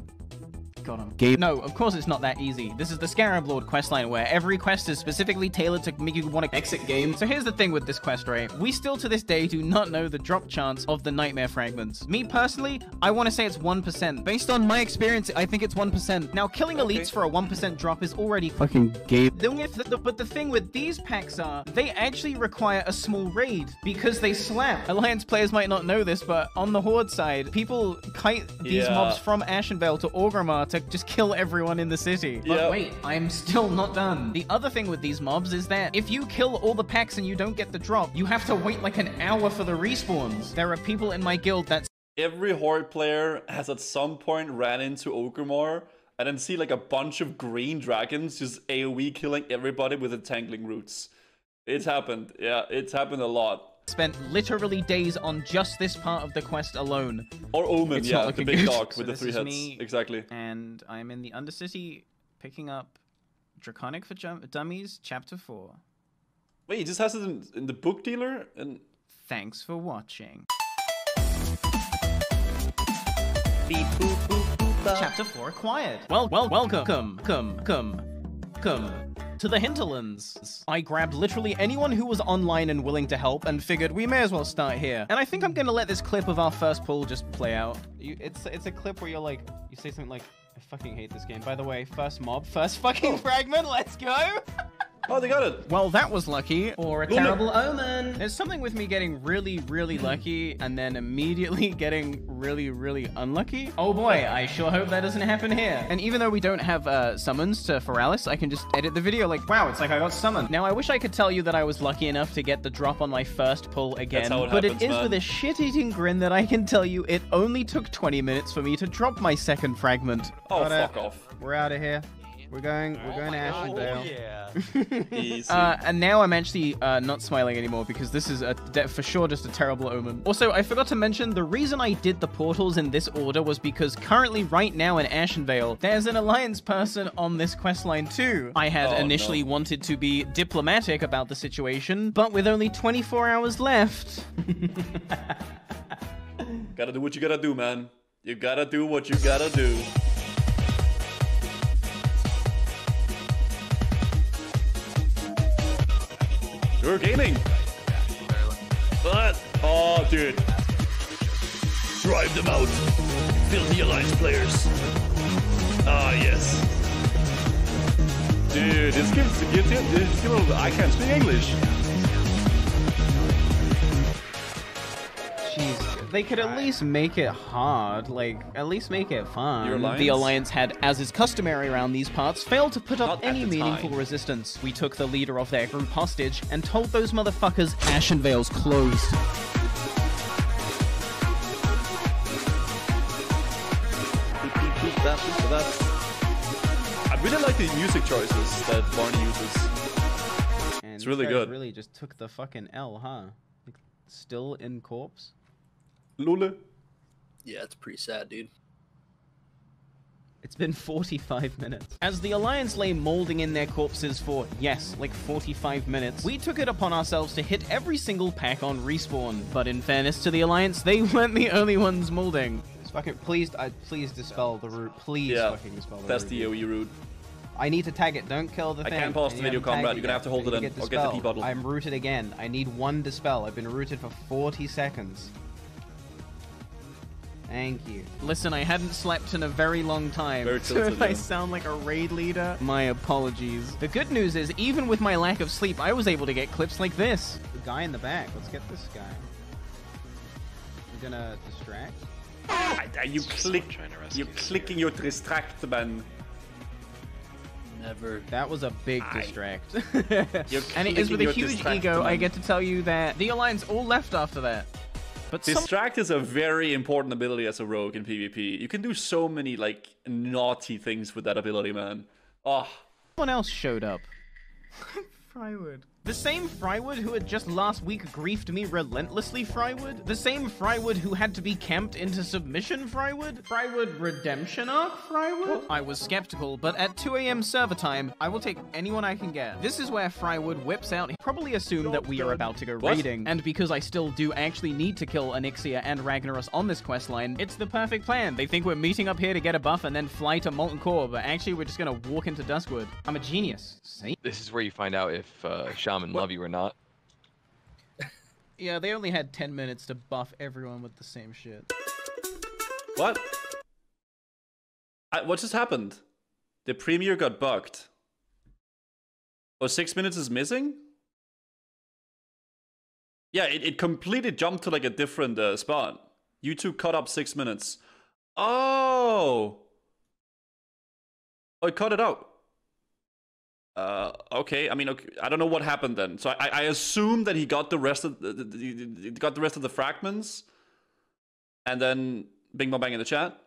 Got him. No, of course it's not that easy. This is the Scarab Lord questline where every quest is specifically tailored to make you want to exit game. So here's the thing with this quest, right? We still to this day do not know the drop chance of the Nightmare Fragments. Me personally, I want to say it's 1%. Based on my experience, I think it's 1%. Now, killing elites for a 1% drop is already fucking game. But the thing with these packs are, they actually require a small raid because they slap. Alliance players might not know this, but on the Horde side, people kite these mobs from Ashenvale to Orgrimmar to just kill everyone in the city. But wait, I'm still not done. The other thing with these mobs is that if you kill all the packs and you don't get the drop, you have to wait like an hour for the respawns. There are people in my guild that... Every Horde player has at some point ran into Orgrimmar and then see like a bunch of green dragons just AoE killing everybody with entangling roots. It's happened. Yeah, it's happened a lot. Spent literally days on just this part of the quest alone. Or Omen, it's yeah, the big good. dog So with the 3 heads. Exactly. And I'm in the Undercity picking up Draconic for Dummies, Chapter 4. Wait, he just has it in the book dealer? And thanks for watching. Beep, boop, boop, boop, bop. Chapter 4 acquired. Welcome to the hinterlands. I grabbed literally anyone who was online and willing to help and figured we may as well start here. And I think I'm gonna let this clip of our first pull just play out. It's a clip where you say something like, I fucking hate this game. By the way, first mob, first fucking fragment, let's go! Oh, they got it. Well, that was lucky. Or a terrible omen. There's something with me getting really, really lucky and then immediately getting really, really unlucky. Oh boy, I sure hope that doesn't happen here. And even though we don't have summons to Foralis, I can just edit the video like, wow, it's like I got summoned. Now, I wish I could tell you that I was lucky enough to get the drop on my first pull again, but happens, it is man. with a shit-eating grin that I can tell you it only took 20 minutes for me to drop my second fragment. Oh, fuck off. We're out of here. We're going to Ashendale. Yeah. Easy. And now I'm actually not smiling anymore because this is for sure just a terrible omen. Also, I forgot to mention the reason I did the portals in this order was because currently right now in Ashenvale, there's an alliance person on this questline too. I had initially wanted to be diplomatic about the situation, but with only 24 hours left. Gotta do what you gotta do, man. You gotta do what you gotta do. You're gaming. But oh, dude, drive them out. Filthy alliance players. Ah, yes. Dude, this gives I can't speak English. Jeez, they could at least make it hard, like, at least make it fun. Your alliance? The Alliance had, as is customary around these parts, failed to put up any meaningful resistance. We took the leader of their group hostage and told those motherfuckers Ashenvale's closed. I really like the music choices that Barny uses. And it's really good. Really just took the fucking L, huh? Like, still in corpse? Lule. Yeah, it's pretty sad, dude. It's been 45 minutes. As the Alliance lay molding in their corpses for, yes, like 45 minutes, we took it upon ourselves to hit every single pack on respawn. But in fairness to the Alliance, they weren't the only ones molding. Fucking, please dispel the root. Please fucking dispel the root. That's the AoE root. I need to tag it. Don't kill the thing. I can't pause the video, combat. You're gonna have to hold it in. I'll get the P bottle. I'm rooted again. I need one dispel. I've been rooted for 40 seconds. Thank you. Listen, I hadn't slept in a very long time, so if I sound like a raid leader, my apologies. The good news is, even with my lack of sleep, I was able to get clips like this. The guy in the back. Let's get this guy. I'm gonna distract. You clicking your distract, man. Never. That was a big distract. And it is with a huge ego, I get to tell you that the Alliance all left after that. But distract is a very important ability as a rogue in PvP. You can do so many, like, naughty things with that ability, man. Oh. Someone else showed up. Frywood. The same Frywood who had just last week griefed me relentlessly, Frywood? The same Frywood who had to be camped into submission, Frywood? Frywood Redemption Arc, Frywood? I was skeptical, but at 2 AM server time, I will take anyone I can get. This is where Frywood whips out. He probably assumed that we are about to go raiding, and because I still do actually need to kill Onyxia and Ragnaros on this questline, it's the perfect plan. They think we're meeting up here to get a buff and then fly to Molten Core, but actually we're just gonna walk into Duskwood. I'm a genius. See? This is where you find out if Shaman love you or not. Yeah, they only had 10 minutes to buff everyone with the same shit. What? What just happened? The premiere got bugged. Oh, 6 minutes is missing? Yeah, it completely jumped to like a different spot. YouTube cut up 6 minutes. Oh! Oh, it cut it out. Okay. I mean, okay, I don't know what happened then. So I assume that he got the rest of the fragments, and then bing bong bang in the chat.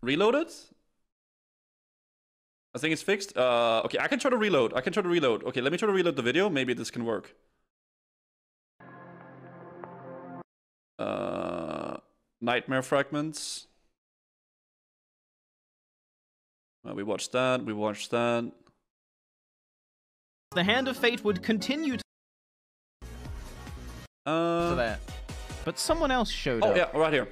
Reloaded. I think it's fixed. Okay, I can try to reload. Okay, let me try to reload the video. Maybe this can work. Nightmare fragments. We watched that. The hand of fate would continue to that. But someone else showed up. Oh, yeah, right here.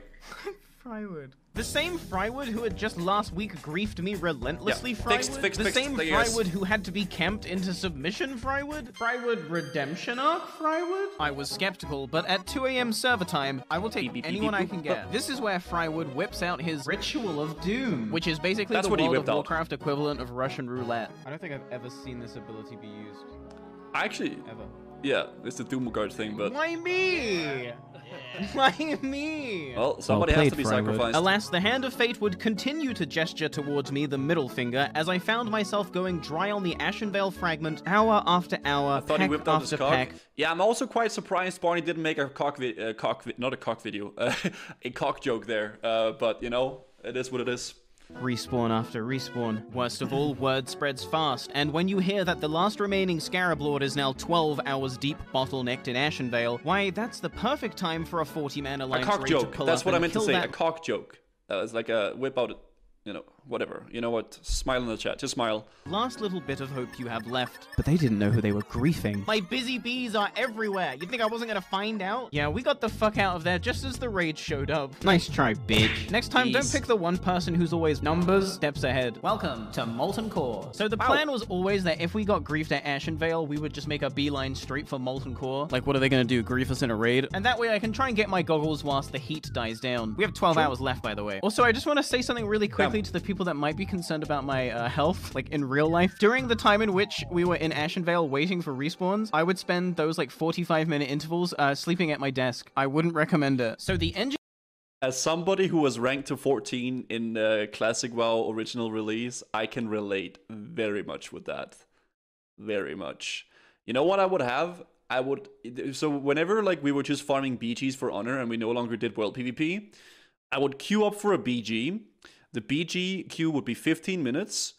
Frywood. The same Frywood who had just last week griefed me relentlessly, Yeah, Frywood? fixed, the same there you guys. Frywood who had to be camped into submission, Frywood? Frywood Redemption Arc, Frywood? I was skeptical, but at 2 AM server time, I will take anyone I can get. This is where Frywood whips out his Ritual of Doom, which is basically That's the what he World of whipped out. Warcraft equivalent of Russian roulette. I don't think I've ever seen this ability be used. Actually, Ever. yeah, it's the Doom Guard thing, but... Why me? Why me? Well, somebody has to be sacrificed. Alas, the hand of fate would continue to gesture towards me the middle finger as I found myself going dry on the Ashenvale fragment hour after hour, I thought he pack whipped out his after cock. pack. Yeah, I'm also quite surprised Barney didn't make a not a cock video, a cock joke there. But, you know, it is what it is. Respawn after respawn. Worst of all, word spreads fast, and when you hear that the last remaining Scarab Lord is now 12 hours deep bottlenecked in Ashenvale, why, that's the perfect time for a 40-man A alliance cock raid joke. to pull That's up what I and meant to kill say. that A cock joke. It's like a whip out, you know, whatever. You know what? Smile in the chat. Just smile. last little bit of hope you have left. But they didn't know who they were griefing. My busy bees are everywhere. You think I wasn't gonna find out? Yeah, we got the fuck out of there just as the raid showed up. Nice try, bitch. Next time, don't pick the one person who's always numbers steps ahead. Welcome to Molten Core. So the plan was always that if we got griefed at Ashenvale, we would just make a beeline straight for Molten Core. Like, what are they gonna do, grief us in a raid? And that way I can try and get my goggles whilst the heat dies down. We have 12 hours left, by the way. Also, I just want to say something really quickly to the people that might be concerned about my health, like in real life. During the time in which we were in Ashenvale waiting for respawns, I would spend those like 45-minute intervals sleeping at my desk. I wouldn't recommend it. So the engine... As somebody who was ranked to 14 in Classic WoW original release, I can relate very much with that. Very much. You know what I would have? I would... So whenever like we were just farming BGs for honor and we no longer did world PvP, I would queue up for a BG. The BG queue would be 15 minutes.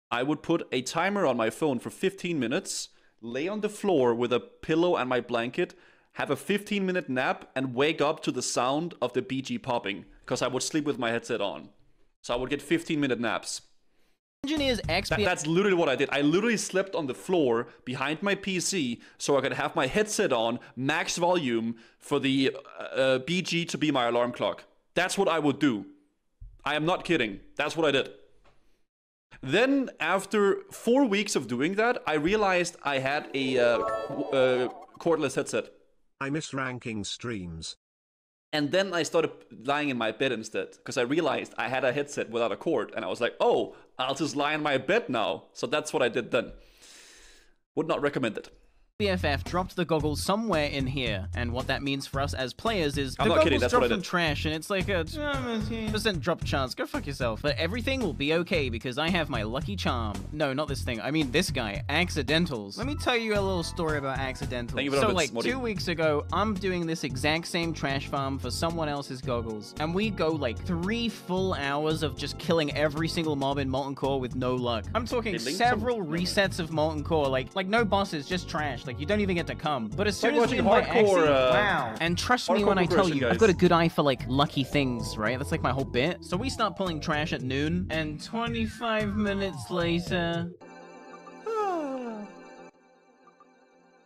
I would put a timer on my phone for 15 minutes, lay on the floor with a pillow and my blanket, have a 15-minute nap, and wake up to the sound of the BG popping, because I would sleep with my headset on. So I would get 15-minute naps. Engineers That's literally what I did. I literally slept on the floor behind my PC so I could have my headset on, max volume, for the BG to be my alarm clock. That's what I would do. I am not kidding. That's what I did. Then, after 4 weeks of doing that, I realized I had a cordless headset. I miss ranking streams. And then I started lying in my bed instead, because I realized I had a headset without a cord, and I was like, oh, I'll just lie in my bed now. So that's what I did then. Would not recommend it. BFF dropped the goggles somewhere in here, and what that means for us as players is I'm the not kidding, goggles that's what drop I from did. trash, and it's like a 10% drop chance. Go fuck yourself. But everything will be okay because I have my lucky charm. No, not this thing. I mean this guy, Accidentals. Let me tell you a little story about Accidentals. Thank you for So that, like Smutty. 2 weeks ago, I'm doing this exact same trash farm for someone else's goggles, and we go like 3 full hours of just killing every single mob in Molten Core with no luck. I'm talking Hey, link several resets of Molten Core, like no bosses, just trash. Like you don't even get to come. But as soon as we watching invite hardcore, wow. And trust me hardcore when I tell you, progression, I've got a guys. good eye for like lucky things, right? That's like my whole bit. So we start pulling trash at noon, and 25 minutes later...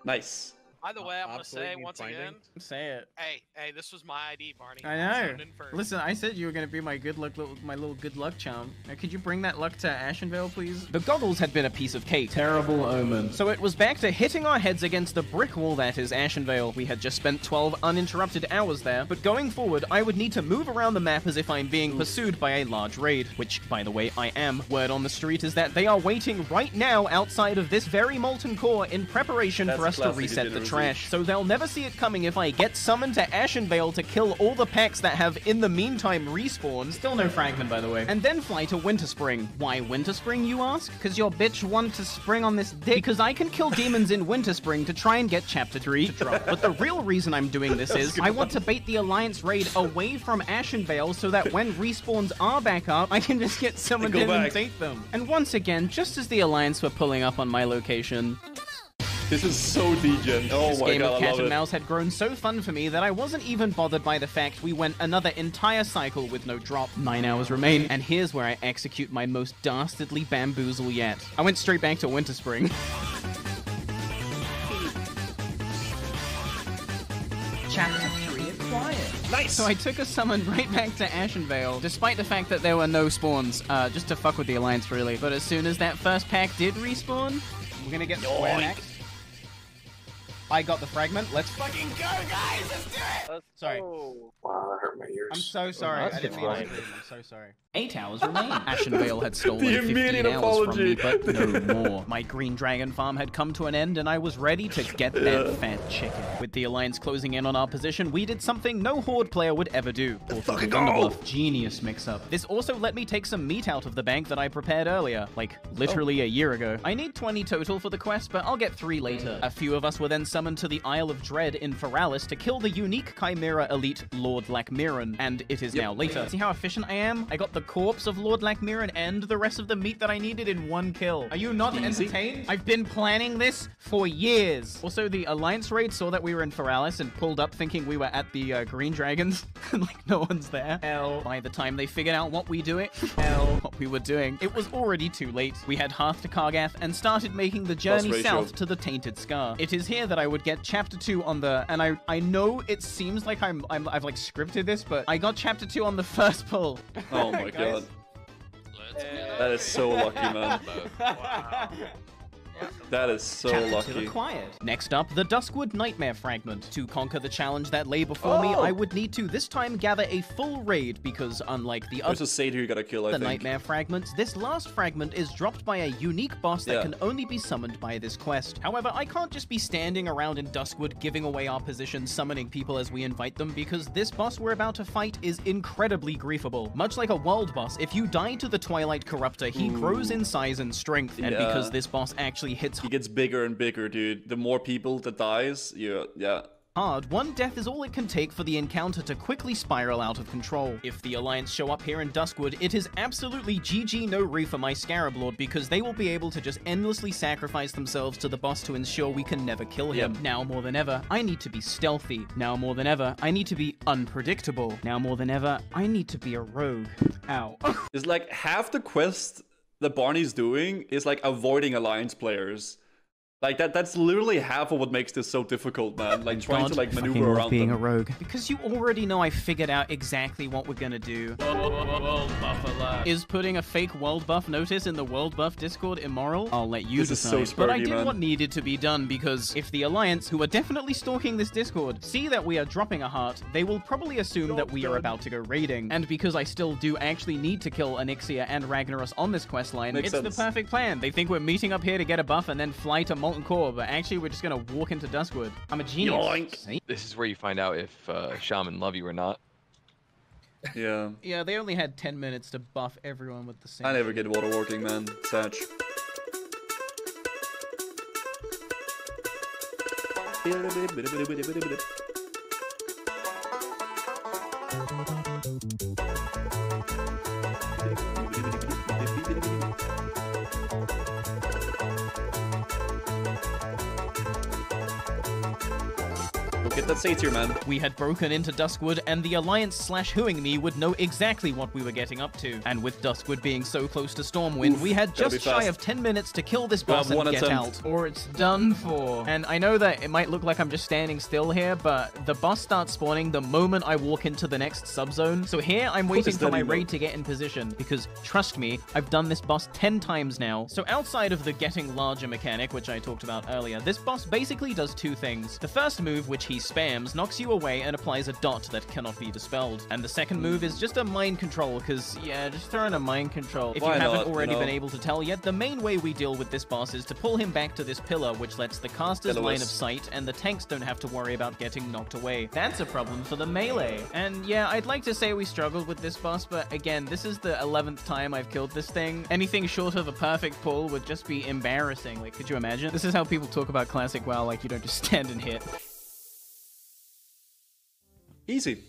Nice. By the way, I'm gonna say once again. Say it. Hey, this was my ID, Barney. I know. Signed in first. Listen, I said you were gonna be my good luck, my little good luck charm. Now, could you bring that luck to Ashenvale, please? The goggles had been a piece of cake. Terrible omen. So it was back to hitting our heads against the brick wall that is Ashenvale. We had just spent 12 uninterrupted hours there, but going forward, I would need to move around the map as if I'm being pursued by a large raid, which, by the way, I am. Word on the street is that they are waiting right now outside of this very Molten Core in preparation for us to classic reset the degeneracy. trash. So they'll never see it coming if I get summoned to Ashenvale to kill all the packs that have, in the meantime, respawned. Still no Fragment, by the way. And then fly to Winterspring. Why Winterspring, you ask? Because your bitch want to spring on this dick? Because I can kill demons in Winterspring to try and get Chapter 3 to drop. But the real reason I'm doing this is, I want to bait the Alliance raid away from Ashenvale so that when respawns are back up, I can just get summoned in and take them. And once again, just as the Alliance were pulling up on my location, This is so degen. Oh this my game god, of I cat love and it. mouse had grown so fun for me that I wasn't even bothered by the fact we went another entire cycle with no drop. 9 hours remain, and here's where I execute my most dastardly bamboozle yet. I went straight back to Winterspring. So I took a summon right back to Ashenvale, despite the fact that there were no spawns, just to fuck with the Alliance, really. But as soon as that first pack did respawn, we're gonna get square next. I got the fragment. Let's fucking go, guys! Let's do it! Sorry. Wow, that hurt my ears. I'm so sorry. that's I didn't mean fine. to scream. I'm so sorry. 8 hours remain. Ashenvale had stolen 15 hours apology. from me, but no more. My green dragon farm had come to an end, and I was ready to get that fat chicken. With the Alliance closing in on our position, we did something no Horde player would ever do. Fucking Thunderbluff, genius mix-up. This also let me take some meat out of the bank that I prepared earlier, like literally a year ago. I need 20 total for the quest, but I'll get 3 later. A few of us were then summoned to the Isle of Dread in Feralis to kill the unique Chimera elite Lord Lackmiran, and it is now later. See how efficient I am? I got the corpse of Lord Lackmiran and the rest of the meat that I needed in 1 kill. Are you not entertained? I've been planning this for years. Also, the Alliance raid saw that we were in Feralis and pulled up thinking we were at the Green Dragons. Like, no one's there. By the time they figured out what we were doing, it was already too late. We had Hearth to Kargath and started making the journey south to the Tainted Scar. It is here that I would get Chapter 2 on the... And I know it seems like I've like scripted this, but I got Chapter 2 on the first pull. Oh my god. That is so lucky, man. That is so lucky. Next up, the Duskwood Nightmare Fragment. To conquer the challenge that lay before me, I would need to this time gather a full raid because unlike the other Satyr you gotta kill, I think. Nightmare Fragments, this last fragment is dropped by a unique boss that can only be summoned by this quest. However, I can't just be standing around in Duskwood giving away our position, summoning people as we invite them, because this boss we're about to fight is incredibly griefable. Much like a world boss, if you die to the Twilight Corruptor, he grows in size and strength, and because this boss actually hits he gets bigger and bigger, dude. The more people that dies, hard, one death is all it can take for the encounter to quickly spiral out of control. If the Alliance show up here in Duskwood, it is absolutely GG no re for my Scarab Lord, because they will be able to just endlessly sacrifice themselves to the boss to ensure we can never kill him. Now more than ever, I need to be stealthy. Now more than ever, I need to be unpredictable. Now more than ever, I need to be a rogue. Ow. It's like half the quest that Barney's doing is like avoiding Alliance players. Like that's literally half of what makes this so difficult, man. Like trying to like maneuver around being them. a rogue. Because you already know I figured out exactly what we're gonna do. Is putting a fake world buff notice in the world buff Discord immoral? I'll let you decide. This is so but I spurty, did man. what needed to be done, because if the Alliance, who are definitely stalking this Discord, see that we are dropping a heart, they will probably assume that we are about to go raiding. And because I still do actually need to kill Onyxia and Ragnaros on this questline, it's the perfect plan. They think we're meeting up here to get a buff and then fly to Molten Core, but actually we're just gonna walk into Duskwood. I'm a genius. Yoink. This is where you find out if Shaman love you or not. Yeah. Yeah, they only had 10 minutes to buff everyone with the same. I never get water working, man. Satch. Get that satyr, man. We had broken into Duskwood, and the Alliance/Whoing Me would know exactly what we were getting up to. And with Duskwood being so close to Stormwind, we had just shy of 10 minutes to kill this boss and get out, or it's done for. And I know that it might look like I'm just standing still here, but the boss starts spawning the moment I walk into the next subzone. So here, I'm waiting for my raid to get in position, because trust me, I've done this boss 10 times now. So outside of the getting larger mechanic, which I talked about earlier, this boss basically does 2 things. The first move, which he spams, knocks you away and applies a dot that cannot be dispelled. And the second move is just a mind control, because, yeah, just throw in a mind control. If you haven't already been able to tell yet, the main way we deal with this boss is to pull him back to this pillar, which lets the caster's line of sight, and the tanks don't have to worry about getting knocked away. That's a problem for the melee. And yeah, I'd like to say we struggled with this boss, but again, this is the 11th time I've killed this thing. Anything short of a perfect pull would just be embarrassing. Like, could you imagine? This is how people talk about Classic WoW, like you don't just stand and hit. Easy.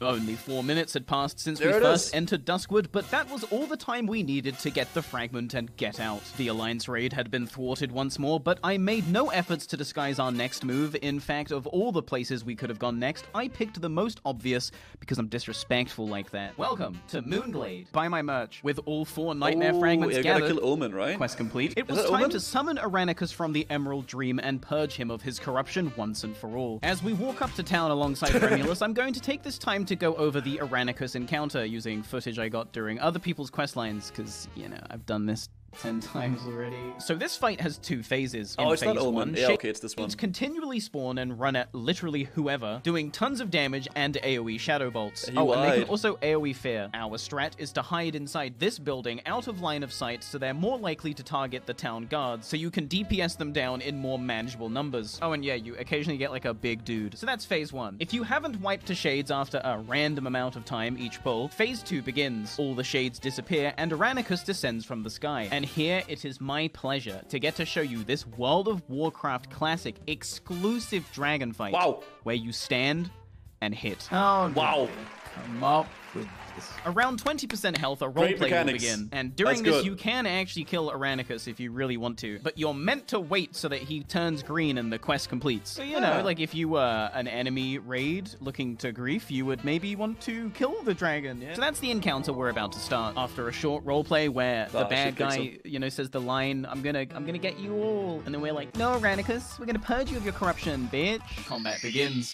Only 4 minutes had passed since we first entered Duskwood, but that was all the time we needed to get the fragment and get out. The Alliance raid had been thwarted once more, but I made no efforts to disguise our next move. In fact, of all the places we could have gone next, I picked the most obvious because I'm disrespectful like that. Welcome to Moonglade. Buy my merch. With all 4 nightmare fragments gathered, gotta kill Omen, right? Quest complete. It was time to summon Aranacus from the Emerald Dream and purge him of his corruption once and for all. As we walk up to town alongside Remulus, I'm going to take this time to go over the Aranacus Encounter using footage I got during other people's questlines, because, you know, I've done this 10 times already. So this fight has 2 phases. Oh, it's phase not Omen. Yeah, okay, it's this one. Shades continually spawn and run at literally whoever, doing tons of damage and AoE shadow bolts. And they can also AoE fear. Our strat is to hide inside this building out of line of sight, so they're more likely to target the town guards, so you can DPS them down in more manageable numbers. Oh, and yeah, you occasionally get like a big dude. So that's phase 1. If you haven't wiped to Shades after a random amount of time each pull, phase 2 begins. All the Shades disappear and Aranacus descends from the sky. And here it is my pleasure to get to show you this World of Warcraft classic exclusive dragon fight. Wow. Where you stand and hit. Oh, wow. Come up with this. Around 20% health, a roleplay will begin. And during this, you can actually kill Aranacus if you really want to. But you're meant to wait so that he turns green and the quest completes. So, you know, like if you were an enemy raid looking to grief, you would maybe want to kill the dragon. Yeah? So that's the encounter we're about to start. After a short roleplay where the bad guy, you know, says the line, I'm gonna get you all. And then we're like, no, Aranacus, we're gonna purge you of your corruption, bitch. Combat begins.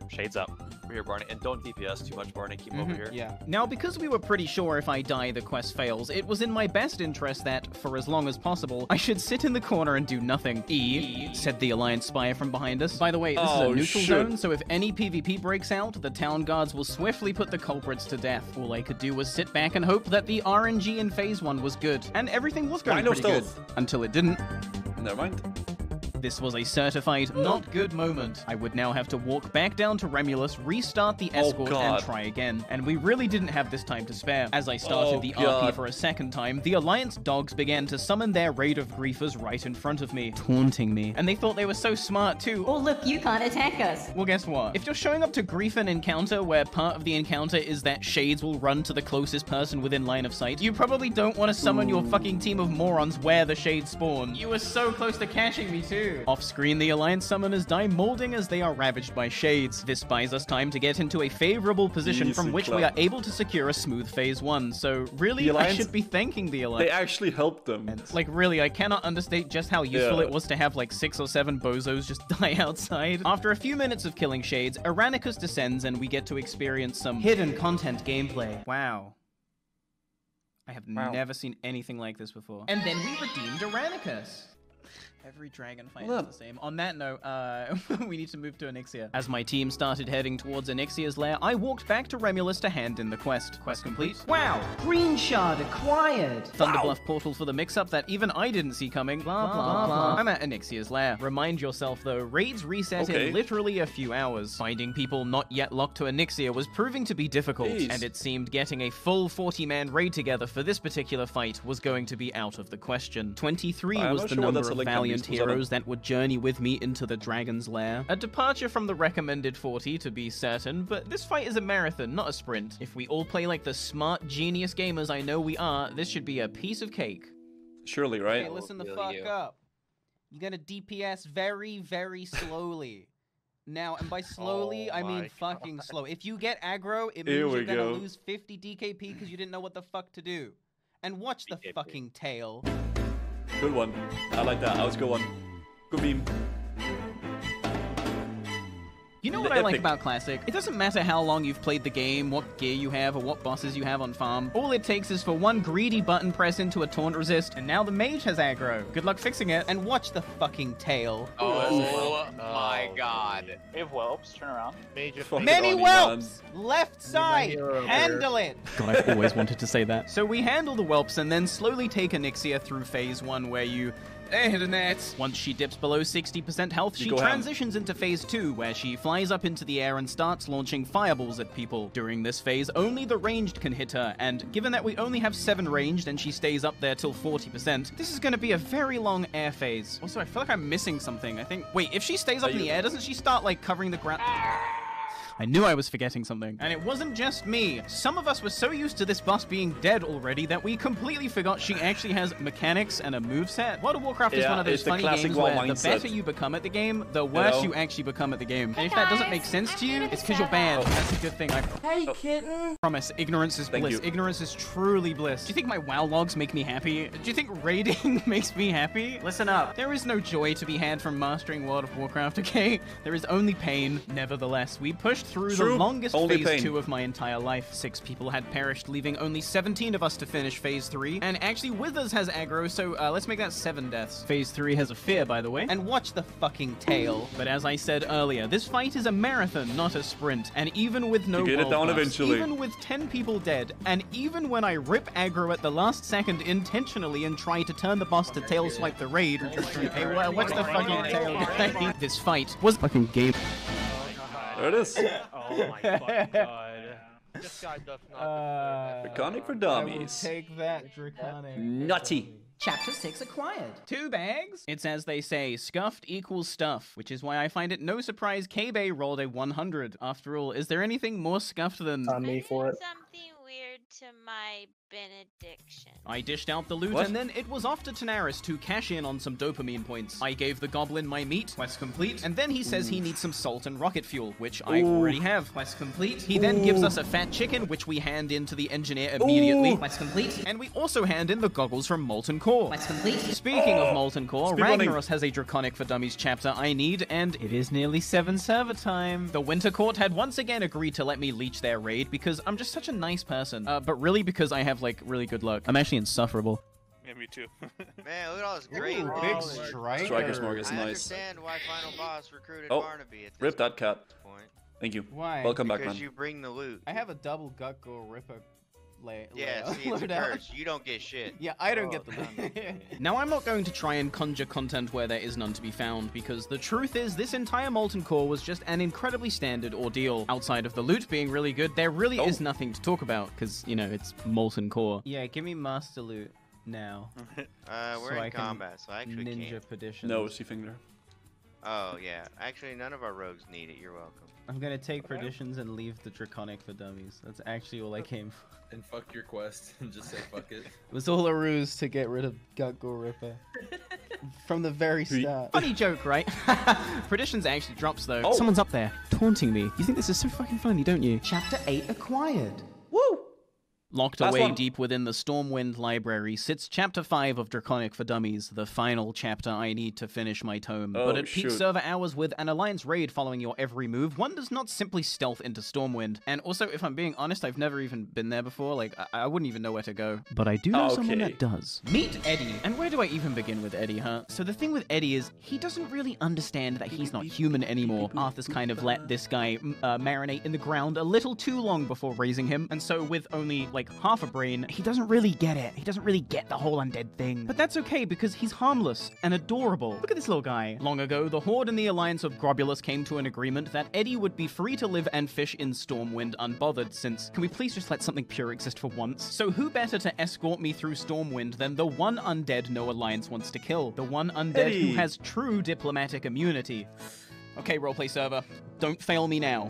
Shades up. We're here, Barny. And don't DPS too much, Barny. Keep over here. Yeah. Now, because we were pretty sure if I die, the quest fails, it was in my best interest that, for as long as possible, I should sit in the corner and do nothing. Said the Alliance spy from behind us. By the way, this is a neutral zone, so if any PvP breaks out, the town guards will swiftly put the culprits to death. All I could do was sit back and hope that the RNG in phase 1 was good. And everything was going pretty good. Until it didn't. Never mind. This was a certified not good moment. I would now have to walk back down to Remulus, restart the escort, and try again. And we really didn't have this time to spare. As I started the RP for a second time, the Alliance dogs began to summon their raid of griefers right in front of me, taunting me. And they thought they were so smart too. Oh look, you can't attack us. Well, guess what? If you're showing up to grief an encounter where part of the encounter is that Shades will run to the closest person within line of sight, you probably don't want to summon your fucking team of morons where the Shades spawn. You were so close to catching me too. Off-screen, the Alliance summoners die molding as they are ravaged by Shades. This buys us time to get into a favorable position from which we are able to secure a smooth phase 1. So really, I should be thanking the Alliance. They actually helped them. Like really, I cannot understate just how useful it was to have like 6 or 7 bozos just die outside. After a few minutes of killing Shades, Aranacus descends and we get to experience some hidden content gameplay. Wow. I have never seen anything like this before. And then we redeemed Aranacus. Every dragon fight is the same. On that note, we need to move to Onyxia. As my team started heading towards Onyxia's lair, I walked back to Remulus to hand in the quest. Quest complete. Wow! Green shard acquired! Thunderbluff portal for the mix-up that even I didn't see coming. Blah, blah, blah. I'm at Onyxia's lair. Remind yourself, though, raids reset in literally a few hours. Finding people not yet locked to Onyxia was proving to be difficult, and it seemed getting a full 40-man raid together for this particular fight was going to be out of the question. 23 was the number of valiant heroes that would journey with me into the dragon's lair. A departure from the recommended 40 to be certain, but this fight is a marathon, not a sprint. If we all play like the smart genius gamers I know we are, this should be a piece of cake. Surely, right? Hey, listen the fuck up. You're gonna DPS very, very slowly. Now, and by slowly, I mean fucking slow. If you get aggro, it means you're gonna lose 50 DKP because you didn't know what the fuck to do. And watch the fucking tail. Good one. I like that. That was a good one. Good meme. You know what I like about Classic? It doesn't matter how long you've played the game, what gear you have, or what bosses you have on farm. All it takes is for one greedy button press into a taunt resist, and now the mage has aggro. Good luck fixing it, and watch the fucking tail. Oh my god. We have whelps. Turn around. Many whelps! Left side! Handle it! God, I've always wanted to say that. So we handle the whelps and then slowly take Onyxia through phase 1 where you... Once she dips below 60% health, she transitions into phase 2, where she flies up into the air and starts launching fireballs at people. During this phase, only the ranged can hit her, and given that we only have 7 ranged and she stays up there till 40%, this is going to be a very long air phase. Also, I feel like I'm missing something. I think... Wait, if she stays up in the air, doesn't she start, like, covering the ground? I knew I was forgetting something. And it wasn't just me. Some of us were so used to this boss being dead already that we completely forgot she actually has mechanics and a moveset. World of Warcraft is one of those funny games where the better you become at the game, the worse you actually become at the game. And if that doesn't make sense to you, it's because you're bad. That's a good thing. Hey, kitten. Promise, ignorance is bliss. Ignorance is truly bliss. Do you think my WoW logs make me happy? Do you think raiding makes me happy? Listen up. There is no joy to be had from mastering World of Warcraft, okay? There is only pain. Nevertheless, we pushed through the longest phase 2 of my entire life. 6 people had perished, leaving only 17 of us to finish phase 3. And actually, Withers has aggro, so let's make that 7 deaths. Phase 3 has a fear, by the way. And watch the fucking tail. But as I said earlier, this fight is a marathon, not a sprint. And even with no get it down eventually. Even with 10 people dead, and even when I rip aggro at the last second intentionally and try to turn the boss to tail swipe the raid, hey, what's the fucking tail guy? This fight was fucking game. There it is. Oh my fucking god. This guy does not. Draconic for dummies. Take that, Draconic. Nutty. Chapter 6 acquired. 2 bags? It's as they say, scuffed equals stuff, which is why I find it no surprise K-Bay rolled a 100. After all, is there anything more scuffed than... On me for it. Something weird to my benediction. I dished out the loot, and then it was off to Tanaris to cash in on some dopamine points. I gave the goblin my meat, quest complete, and then he says he needs some salt and rocket fuel, which I already have, quest complete. He then gives us a fat chicken, which we hand in to the engineer immediately, quest complete. And we also hand in the goggles from Molten Core. Quest complete. Speaking of Molten Core, Ragnaros has a Draconic for Dummies chapter I need, and it is nearly 7 server time. The Winter Court had once again agreed to let me leech their raid because I'm just such a nice person, but really because I have like really good luck. I'm actually insufferable. Yeah, me too. Man, look at all this great big striker. Striker's Morgue is I nice. understand why Final Boss recruited Barnaby at this rip that cat. point. Thank you. Why? Welcome back, man. Because you bring the loot. I have a double gut gore ripper. Yeah, see, it's a curse. You don't get shit. Yeah, I don't get the loot. Now, I'm not going to try and conjure content where there is none to be found, because the truth is this entire Molten Core was just an incredibly standard ordeal. Outside of the loot being really good, there really is nothing to talk about, because, you know, it's Molten Core. Yeah, give me Master Loot now. We're in combat, so I actually can't. Perditions. No, C-Finger. Oh, yeah. Actually, none of our rogues need it. You're welcome. I'm gonna take Perditions and leave the Draconic for Dummies. That's actually all I came for. And fuck your quest and just say fuck it. It was all a ruse to get rid of Gut Gore Ripper. From the very start. Funny joke, right? Perditions actually drops though. Someone's up there, taunting me. You think this is so fucking funny, don't you? Chapter 8 acquired. Woo! Locked away deep within the Stormwind library sits Chapter 5 of Draconic for Dummies, the final chapter I need to finish my tome. But at peak server hours with an Alliance raid following your every move, one does not simply stealth into Stormwind. And also, if I'm being honest, I've never even been there before. Like, I wouldn't even know where to go. But I do know someone that does. Meet Eddie. And where do I even begin with Eddie, huh? So the thing with Eddie is, he doesn't really understand that he's not human anymore. Arthur's kind of let this guy marinate in the ground a little too long before raising him. And so with only, like, half a brain, he doesn't really get it. He doesn't really get the whole undead thing. But that's okay, because he's harmless and adorable. Look at this little guy. Long ago, the Horde and the Alliance of Grobulus came to an agreement that Eddie would be free to live and fish in Stormwind unbothered, since can we please just let something pure exist for once? So who better to escort me through Stormwind than the one undead no Alliance wants to kill? The one undead who has true diplomatic immunity. Okay, roleplay server, don't fail me now.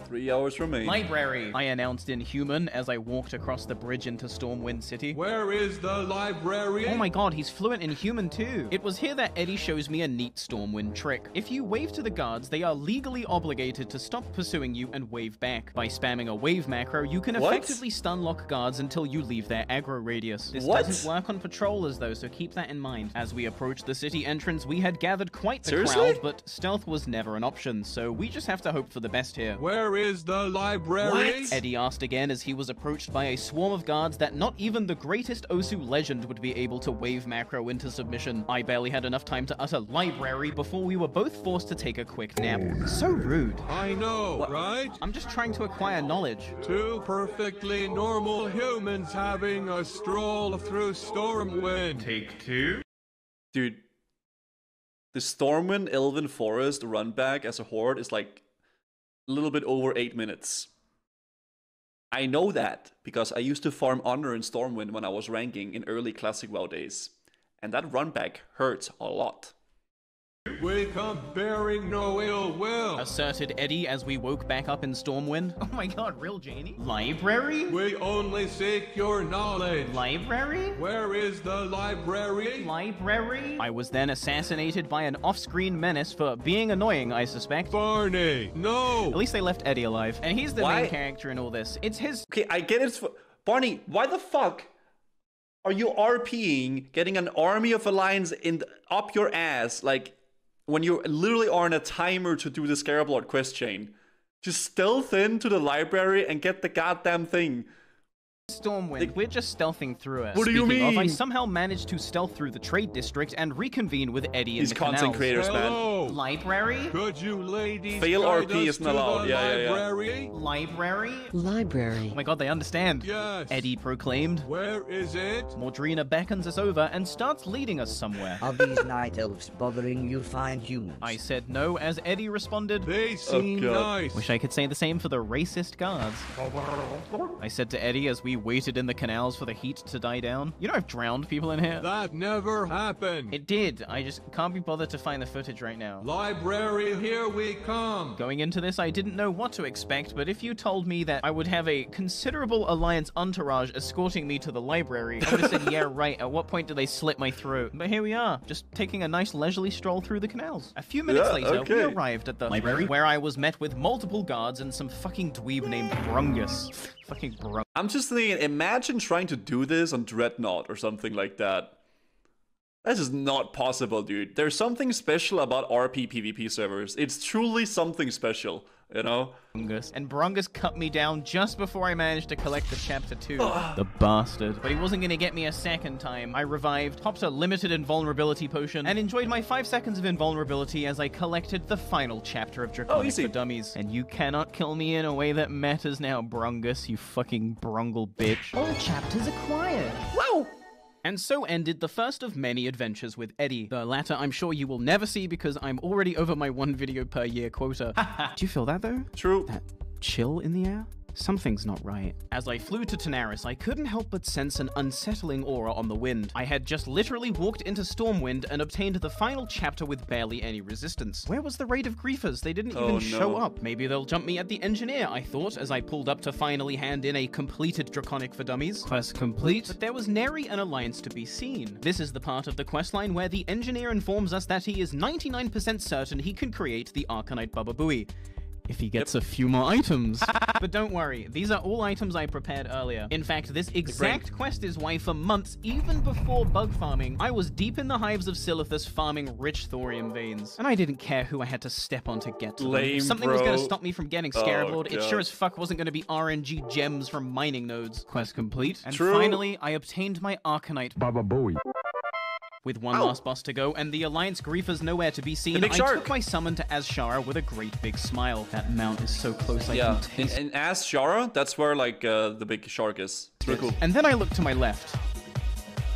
3 hours remain. Library, I announced in human as I walked across the bridge into Stormwind City. Where is the library? Oh my god, he's fluent in human too. It was here that Eddie shows me a neat Stormwind trick. If you wave to the guards, they are legally obligated to stop pursuing you and wave back. By spamming a wave macro, you can effectively stun lock guards until you leave their aggro radius. This doesn't work on patrollers though, so keep that in mind. As we approached the city entrance, we had gathered quite the crowd, but stealth was never an option, so we just have to hope for the best here. Where is the library? Eddie asked again as he was approached by a swarm of guards that not even the greatest Osu legend would be able to wave macro into submission. I barely had enough time to utter library before we were both forced to take a quick nap. So rude. I know, right? I'm just trying to acquire knowledge. Two perfectly normal humans having a stroll through Stormwind. Take 2. Dude, the Stormwind Elven Forest run back as a horde is like a little bit over 8 minutes. I know that because I used to farm honor in Stormwind when I was ranking in early Classic WoW days. And that run back hurts a lot. We come bearing no ill will. Asserted Eddie as we woke back up in Stormwind. Oh my god, real Janie? Library? We only seek your knowledge. Library? Where is the library? Library? I was then assassinated by an off-screen menace for being annoying, I suspect. Barny, no! At least they left Eddie alive. And he's the Why? main character in all this. It's his... Okay, I get it. Barney, why the fuck are you RPing, getting an army of Alliance up your ass, like, when you literally are on a timer to do the Scarab Lord quest chain? Just stealth into the library and get the goddamn thing. Stormwind, we're just stealthing through it. What do you Speaking mean? of, I somehow managed to stealth through the trade district and reconvene with Eddie in the content canals. creators, Hello. man. Library? Could you ladies Fail guide RP us isn't to allowed. the Yeah. library? Library? Library. Oh my god, they understand. Yes. Eddie proclaimed. Where is it? Mordrina beckons us over and starts leading us somewhere. Are these night elves bothering you fine humans? I said no as Eddie responded. They seem nice. Wish I could say the same for the racist guards. I said to Eddie as we waited in the canals for the heat to die down. You know I've drowned people in here? That never happened. It did. I just can't be bothered to find the footage right now. Library, here we come. Going into this, I didn't know what to expect, but if you told me that I would have a considerable Alliance entourage escorting me to the library, I would have said, yeah, right. At what point do they slit my throat? But here we are, just taking a nice leisurely stroll through the canals. A few minutes later, we arrived at the library, where I was met with multiple guards and some fucking dweeb named Brungus. Fucking Brungus. I'm just thinking, imagine trying to do this on Dreadnought or something like that. This is not possible, dude. There's something special about RP PvP servers. It's truly something special, you know? And Brungus cut me down just before I managed to collect the chapter 2. The bastard. But he wasn't gonna get me a second time. I revived, popped a limited invulnerability potion, and enjoyed my 5 seconds of invulnerability as I collected the final chapter of Draconic for Dummies. And you cannot kill me in a way that matters now, Brungus, you fucking brungle bitch. All chapters acquired. Whoa! And so ended the first of many adventures with Eddie. The latter I'm sure you will never see because I'm already over my 1 video per year quota. Do you feel that though? True. That chill in the air? Something's not right. As I flew to Tanaris, I couldn't help but sense an unsettling aura on the wind. I had just literally walked into Stormwind and obtained the final chapter with barely any resistance. Where was the raid of griefers? They didn't even show up. Maybe they'll jump me at the engineer, I thought, as I pulled up to finally hand in a completed Draconic for Dummies. Quest complete. But there was nary an alliance to be seen. This is the part of the questline where the engineer informs us that he is 99% certain he can create the Arcanite Baba Booey. If he gets a few more items. But don't worry, these are all items I prepared earlier. In fact, this exact quest is why for months, even before bug farming, I was deep in the hives of Silithus farming rich thorium veins. And I didn't care who I had to step on to get to them. If something was going to stop me from getting Scarab Lord, it sure as fuck wasn't going to be RNG gems from mining nodes. Quest complete. And finally, I obtained my Arcanite Baba Booey. With one last boss to go and the Alliance griefers nowhere to be seen, I took my summon to Azshara with a great big smile. That mount is so close I can taste. In Azshara, that's where like the big shark is. It's really cool. And then I looked to my left.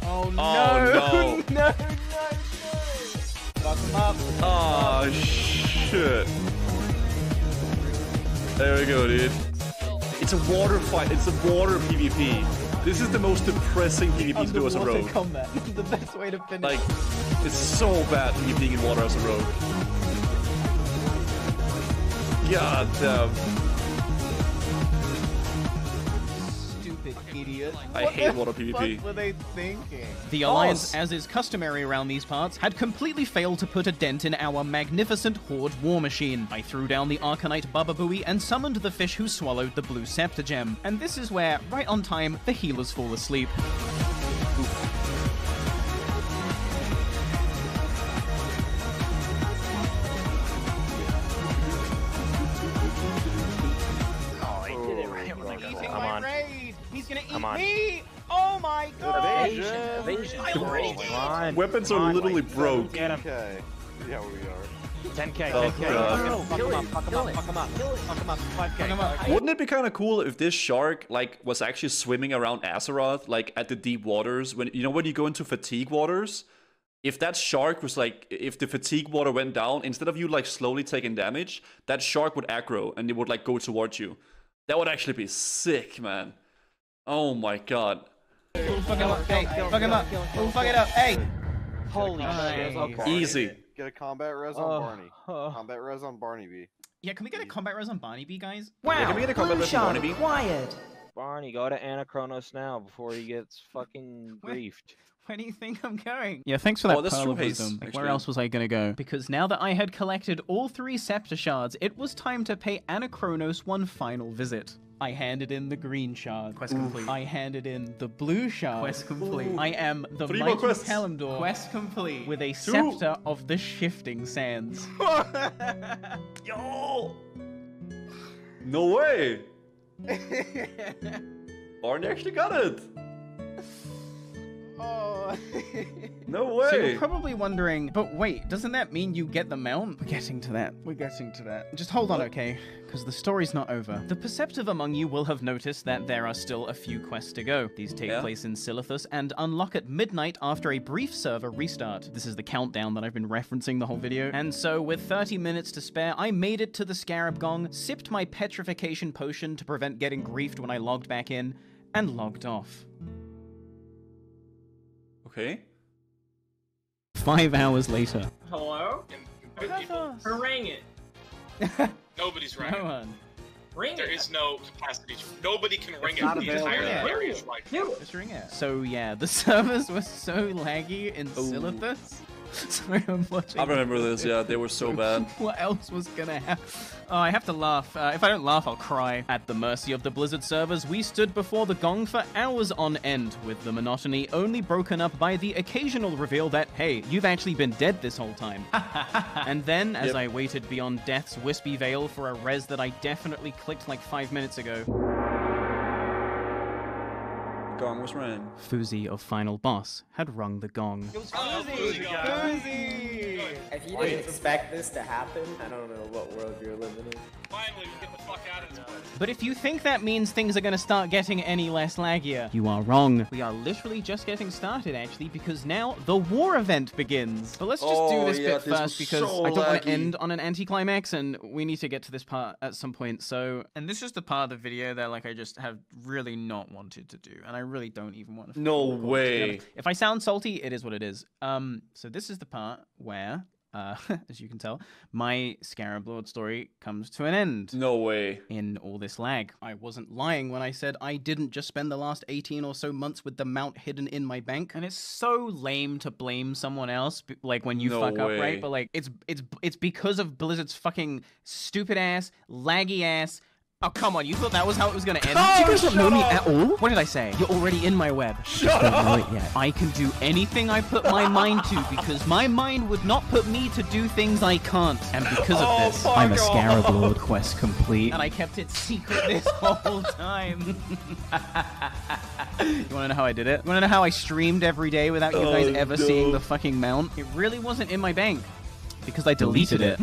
Oh no! Oh, no. No! Fuck him up. Oh shit! There we go, dude. It's a water fight. It's a water PvP. This is the most depressing PvP to do as a rogue. Combat. The best way to finish. Like, it's so bad PvPing in water as a rogue. God damn. Stupid idiot. I hate water PvP. What were they thinking? The Alliance, as is customary around these parts, had completely failed to put a dent in our magnificent Horde war machine. I threw down the Arcanite Baba Booey and summoned the fish who swallowed the blue scepter gem. And this is where, right on time, the healers fall asleep. He's gonna eat me! Oh my god! Evasion! Weapons are literally broke. Get him. Yeah, we are. 10k, Oh, 10k. God. Fuck him up, fuck him up, fuck him up, fuck him up, 5k. Wouldn't it be kind of cool if this shark like was actually swimming around Azeroth, like at the deep waters? When you know when you go into fatigue waters, if that shark was like, if the fatigue water went down, instead of you like slowly taking damage, that shark would aggro and it would like go towards you. That would actually be sick, man. Oh my god. Fuck him up, hey, fuck him up, fuck it up, hey! Holy shit. Easy. Get a combat res on Barny. Combat res on Barny B. Yeah, can we get a combat res on Barny B, guys? Yeah, can we get a combat res on Barny B? Quiet. Barny, go to Anachronos now before he gets fucking griefed. Where do you think I'm going? Yeah, thanks for that pearl of wisdom. Like, where else was I gonna go? Because now that I had collected all 3 scepter shards, it was time to pay Anachronos one final visit. I handed in the green shard. Quest complete. I handed in the blue shard. Quest complete. I am the mighty Kalimdor. Quest complete. With a scepter of the shifting sands. Yo! No way! Barny actually got it! Oh. No way! So you're probably wondering, but wait, doesn't that mean you get the mount? We're getting to that. We're getting to that. Just hold on, okay? Because the story's not over. The perceptive among you will have noticed that there are still a few quests to go. These take place in Silithus and unlock at midnight after a brief server restart. This is the countdown that I've been referencing the whole video. And so, with 30 minutes to spare, I made it to the Scarab Gong, sipped my petrification potion to prevent getting griefed when I logged back in, and logged off. Okay. 5 hours later. Hello? Harangue it. Nobody's ringing. No one. There is no capacity. Nobody can ring it. The entire area is like. Just ring it. So yeah, the servers were so laggy in Silithus. Sorry, I'm watching. I remember this, yeah, they were so bad. What else was gonna happen? Oh, I have to laugh. If I don't laugh, I'll cry. At the mercy of the Blizzard servers, we stood before the gong for hours on end, with the monotony only broken up by the occasional reveal that, hey, you've actually been dead this whole time. And then, as I waited beyond death's wispy veil for a res that I definitely clicked like 5 minutes ago, gong was rang. Fuzi of Final Boss had rung the gong. It was Fuzi! If you didn't expect this to happen, I don't know what world you're living in. Finally, we get the fuck out of this place. But if you think that means things are gonna start getting any less laggier, you are wrong. We are literally just getting started, actually, because now the war event begins. But let's just do this bit first, because I don't want to end on an anticlimax, and we need to get to this part at some point. So, and this is the part of the video that, like, I just have really not wanted to do, and I really don't even want to. No way. If I sound salty, it is what it is. So this is the part where, as you can tell, my Scarab Lord story comes to an end. No way. In all this lag. I wasn't lying when I said I didn't just spend the last 18 or so months with the mount hidden in my bank. And it's so lame to blame someone else, like when you fuck up, right? But like, it's because of Blizzard's fucking stupid ass, laggy ass. Oh, come on, you thought that was how it was gonna end? Do you guys not know me at all? What did I say? You're already in my web. Shut up! Don't know it yet. I can do anything I put my mind to, because my mind would not put me to do things I can't. And because of this, I'm a Scarab Lord quest complete. And I kept it secret this whole time. You wanna know how I did it? You wanna know how I streamed every day without you guys ever seeing the fucking mount? It really wasn't in my bank. Because I deleted it.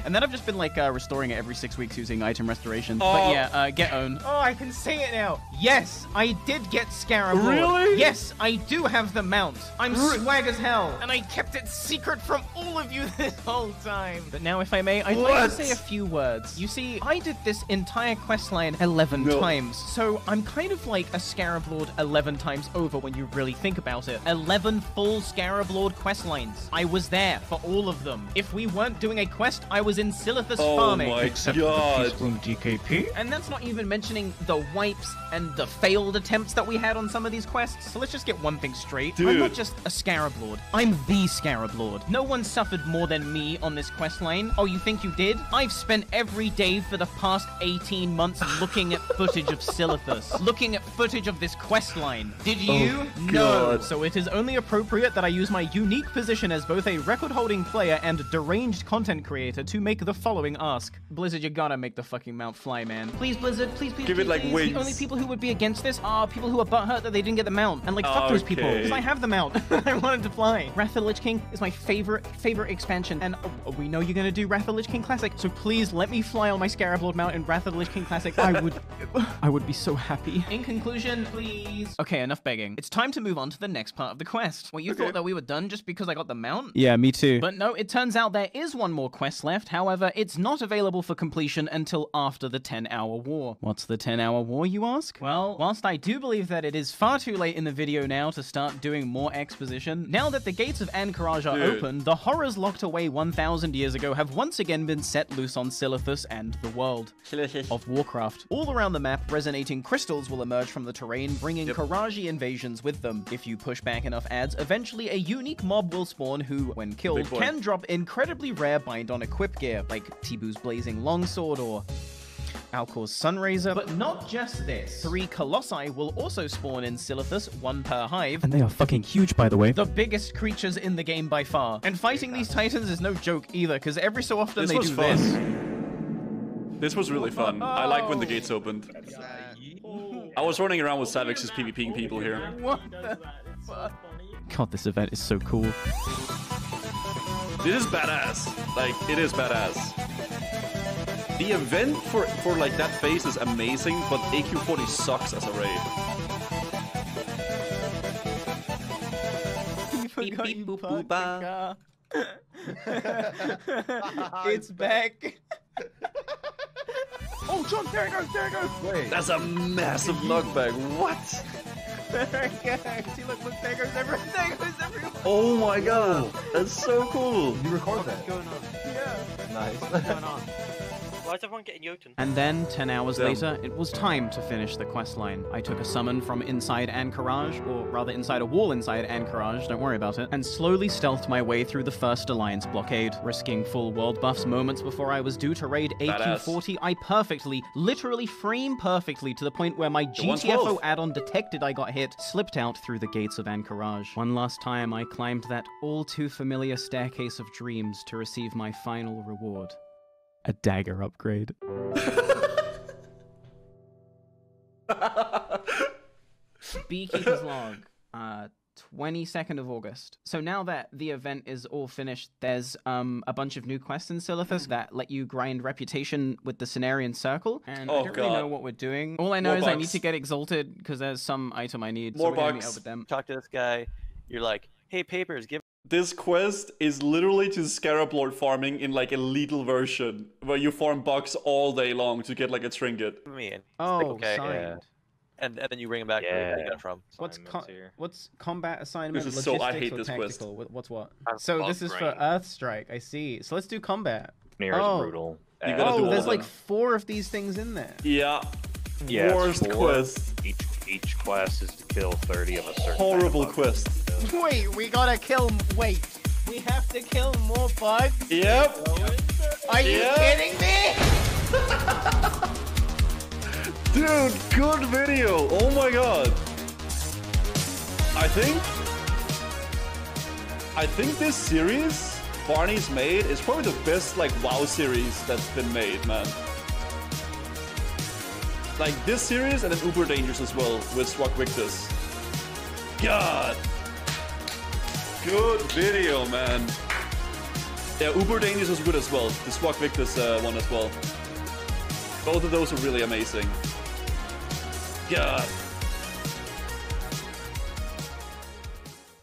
And then I've just been like restoring it every 6 weeks using item restoration. But yeah, get owned. Oh, I can say it now. Yes, I did get Scarab Lord. Really? Yes, I do have the mount. I'm swag as hell. And I kept it secret from all of you this whole time. But now, if I may, I'd like to say a few words. You see, I did this entire questline 11 times. So I'm kind of like a Scarab Lord 11 times over when you really think about it. 11 full Scarab Lord questlines. I was there for all of them. If we weren't doing a quest, I was in Silithus farming. Oh my god. DKP. And that's not even mentioning the wipes and the failed attempts that we had on some of these quests. So let's just get one thing straight. Dude. I'm not just a Scarab Lord. I'm the Scarab Lord. No one suffered more than me on this quest line. Oh, you think you did? I've spent every day for the past 18 months looking at footage of Silithus. Looking at footage of this quest line. Did you? No. So it is only appropriate that I use my unique position as both a record-holding player and deranged content creator to make the following ask. Blizzard, you gotta make the fucking mount fly, man. Please, Blizzard, please, please, Give please, it like please. wings. The only people who would be against this are people who are butthurt that they didn't get the mount. And like, fuck those people, because I have the mount. I wanted to fly. Wrath of the Lich King is my favorite expansion, and we know you're gonna do Wrath of the Lich King Classic, so please let me fly on my Scarab Lord mount in Wrath of the Lich King Classic. I would be so happy. In conclusion, please. Okay, enough begging. It's time to move on to the next part of the quest. Well, you thought that we were done just because I got the mount? Yeah, me too. But no, it turns out there is one more quest left, Warcraft. However, it's not available for completion until after the 10-hour war. What's the 10-hour war, you ask? Well, whilst I do believe that it is far too late in the video now to start doing more exposition, now that the gates of Anchorage are open, the horrors locked away 1,000 years ago have once again been set loose on Silithus and the world of Warcraft. All around the map, resonating crystals will emerge from the terrain, bringing Karaji invasions with them. If you push back enough ads, eventually a unique mob will spawn who, when killed, can drop incredibly rare bind-on equip gear, like Tibu's Blazing Longsword or Alcor's Sunraiser. But not just this. 3 Colossi will also spawn in Silithus, 1 per hive. And they are fucking huge, by the way. The biggest creatures in the game by far. And fighting these titans is no joke either, because every so often they do this. This was really fun. I like when the gates opened. I was running around with Savix just PvPing people here. What the fuck? God, this event is so cool. This is badass. Like, it is badass. The event for like that phase is amazing, but AQ40 sucks as a raid. Beep, beep, boop, boop, ba. It's back. Oh, John, there it goes, there it goes. Wait. That's a massive knockback. What? There it goes. See, look, there goes everyone. There goes everyone. Oh my god. That's so cool. You record that? What's going on? Yeah. Nice. What's going on? Why is everyone getting Jotun? And then, 10 hours later, it was time to finish the questline. I took a summon from inside Anchorage, or rather inside a wall inside Anchorage, don't worry about it, and slowly stealthed my way through the first Alliance blockade. Risking full world buffs moments before I was due to raid AQ40, I perfectly, literally frame perfectly to the point where my GTFO add-on detected I got hit, slipped out through the gates of Anchorage. One last time, I climbed that all too familiar staircase of dreams to receive my final reward. A dagger upgrade. Beekeeper's log. 22nd of August. So now that the event is all finished, there's a bunch of new quests in Silithus that let you grind reputation with the Cenarian Circle. And I don't really know what we're doing. All I know is I need to get exalted because there's some item I need. More so we're gonna bugs. meet up with them. Talk to this guy. You're like, hey, Papers, give. This quest is literally just Scarab Lord farming in like a lethal version, where you farm bugs all day long to get like a trinket. Oh, okay. signed. Yeah. And then you bring him back where you got it from. What's combat assignment? This is logistics, I hate or this quest. tactical? What's what? So this is for Earthstrike. I see. So let's do combat. Mirror is brutal. Oh, there's like 4 of these things in there. Yeah. Yeah, Worst quest. Each quest is to kill 30 of a certain Horrible kind of bug. quest. Wait, we gotta kill. Wait, we have to kill more bugs? Yep. Are you kidding me? Dude, good video. Oh my god. I think this series Barney's made is probably the best like WoW series that's been made, man. Like this series and then Uber Dangerous as well with Swag Victus. God. Good video, man. Yeah, Uber Dangerous was good as well. The Swag Victus one as well. Both of those are really amazing. God.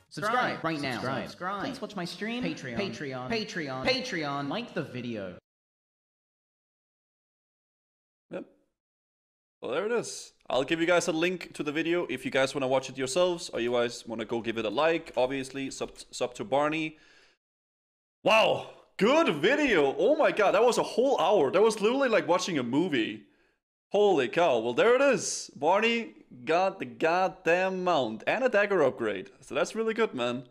Subscribe right now. Subscribe. Please watch my stream. Patreon. Like the video. Yep. Well, there it is. I'll give you guys a link to the video if you guys want to watch it yourselves, or you guys want to go give it a like. Obviously, sub to Barney. Wow, good video. Oh my god, that was a whole hour. That was literally like watching a movie. Holy cow. Well, there it is. Barney got the goddamn mount and a dagger upgrade. So that's really good, man.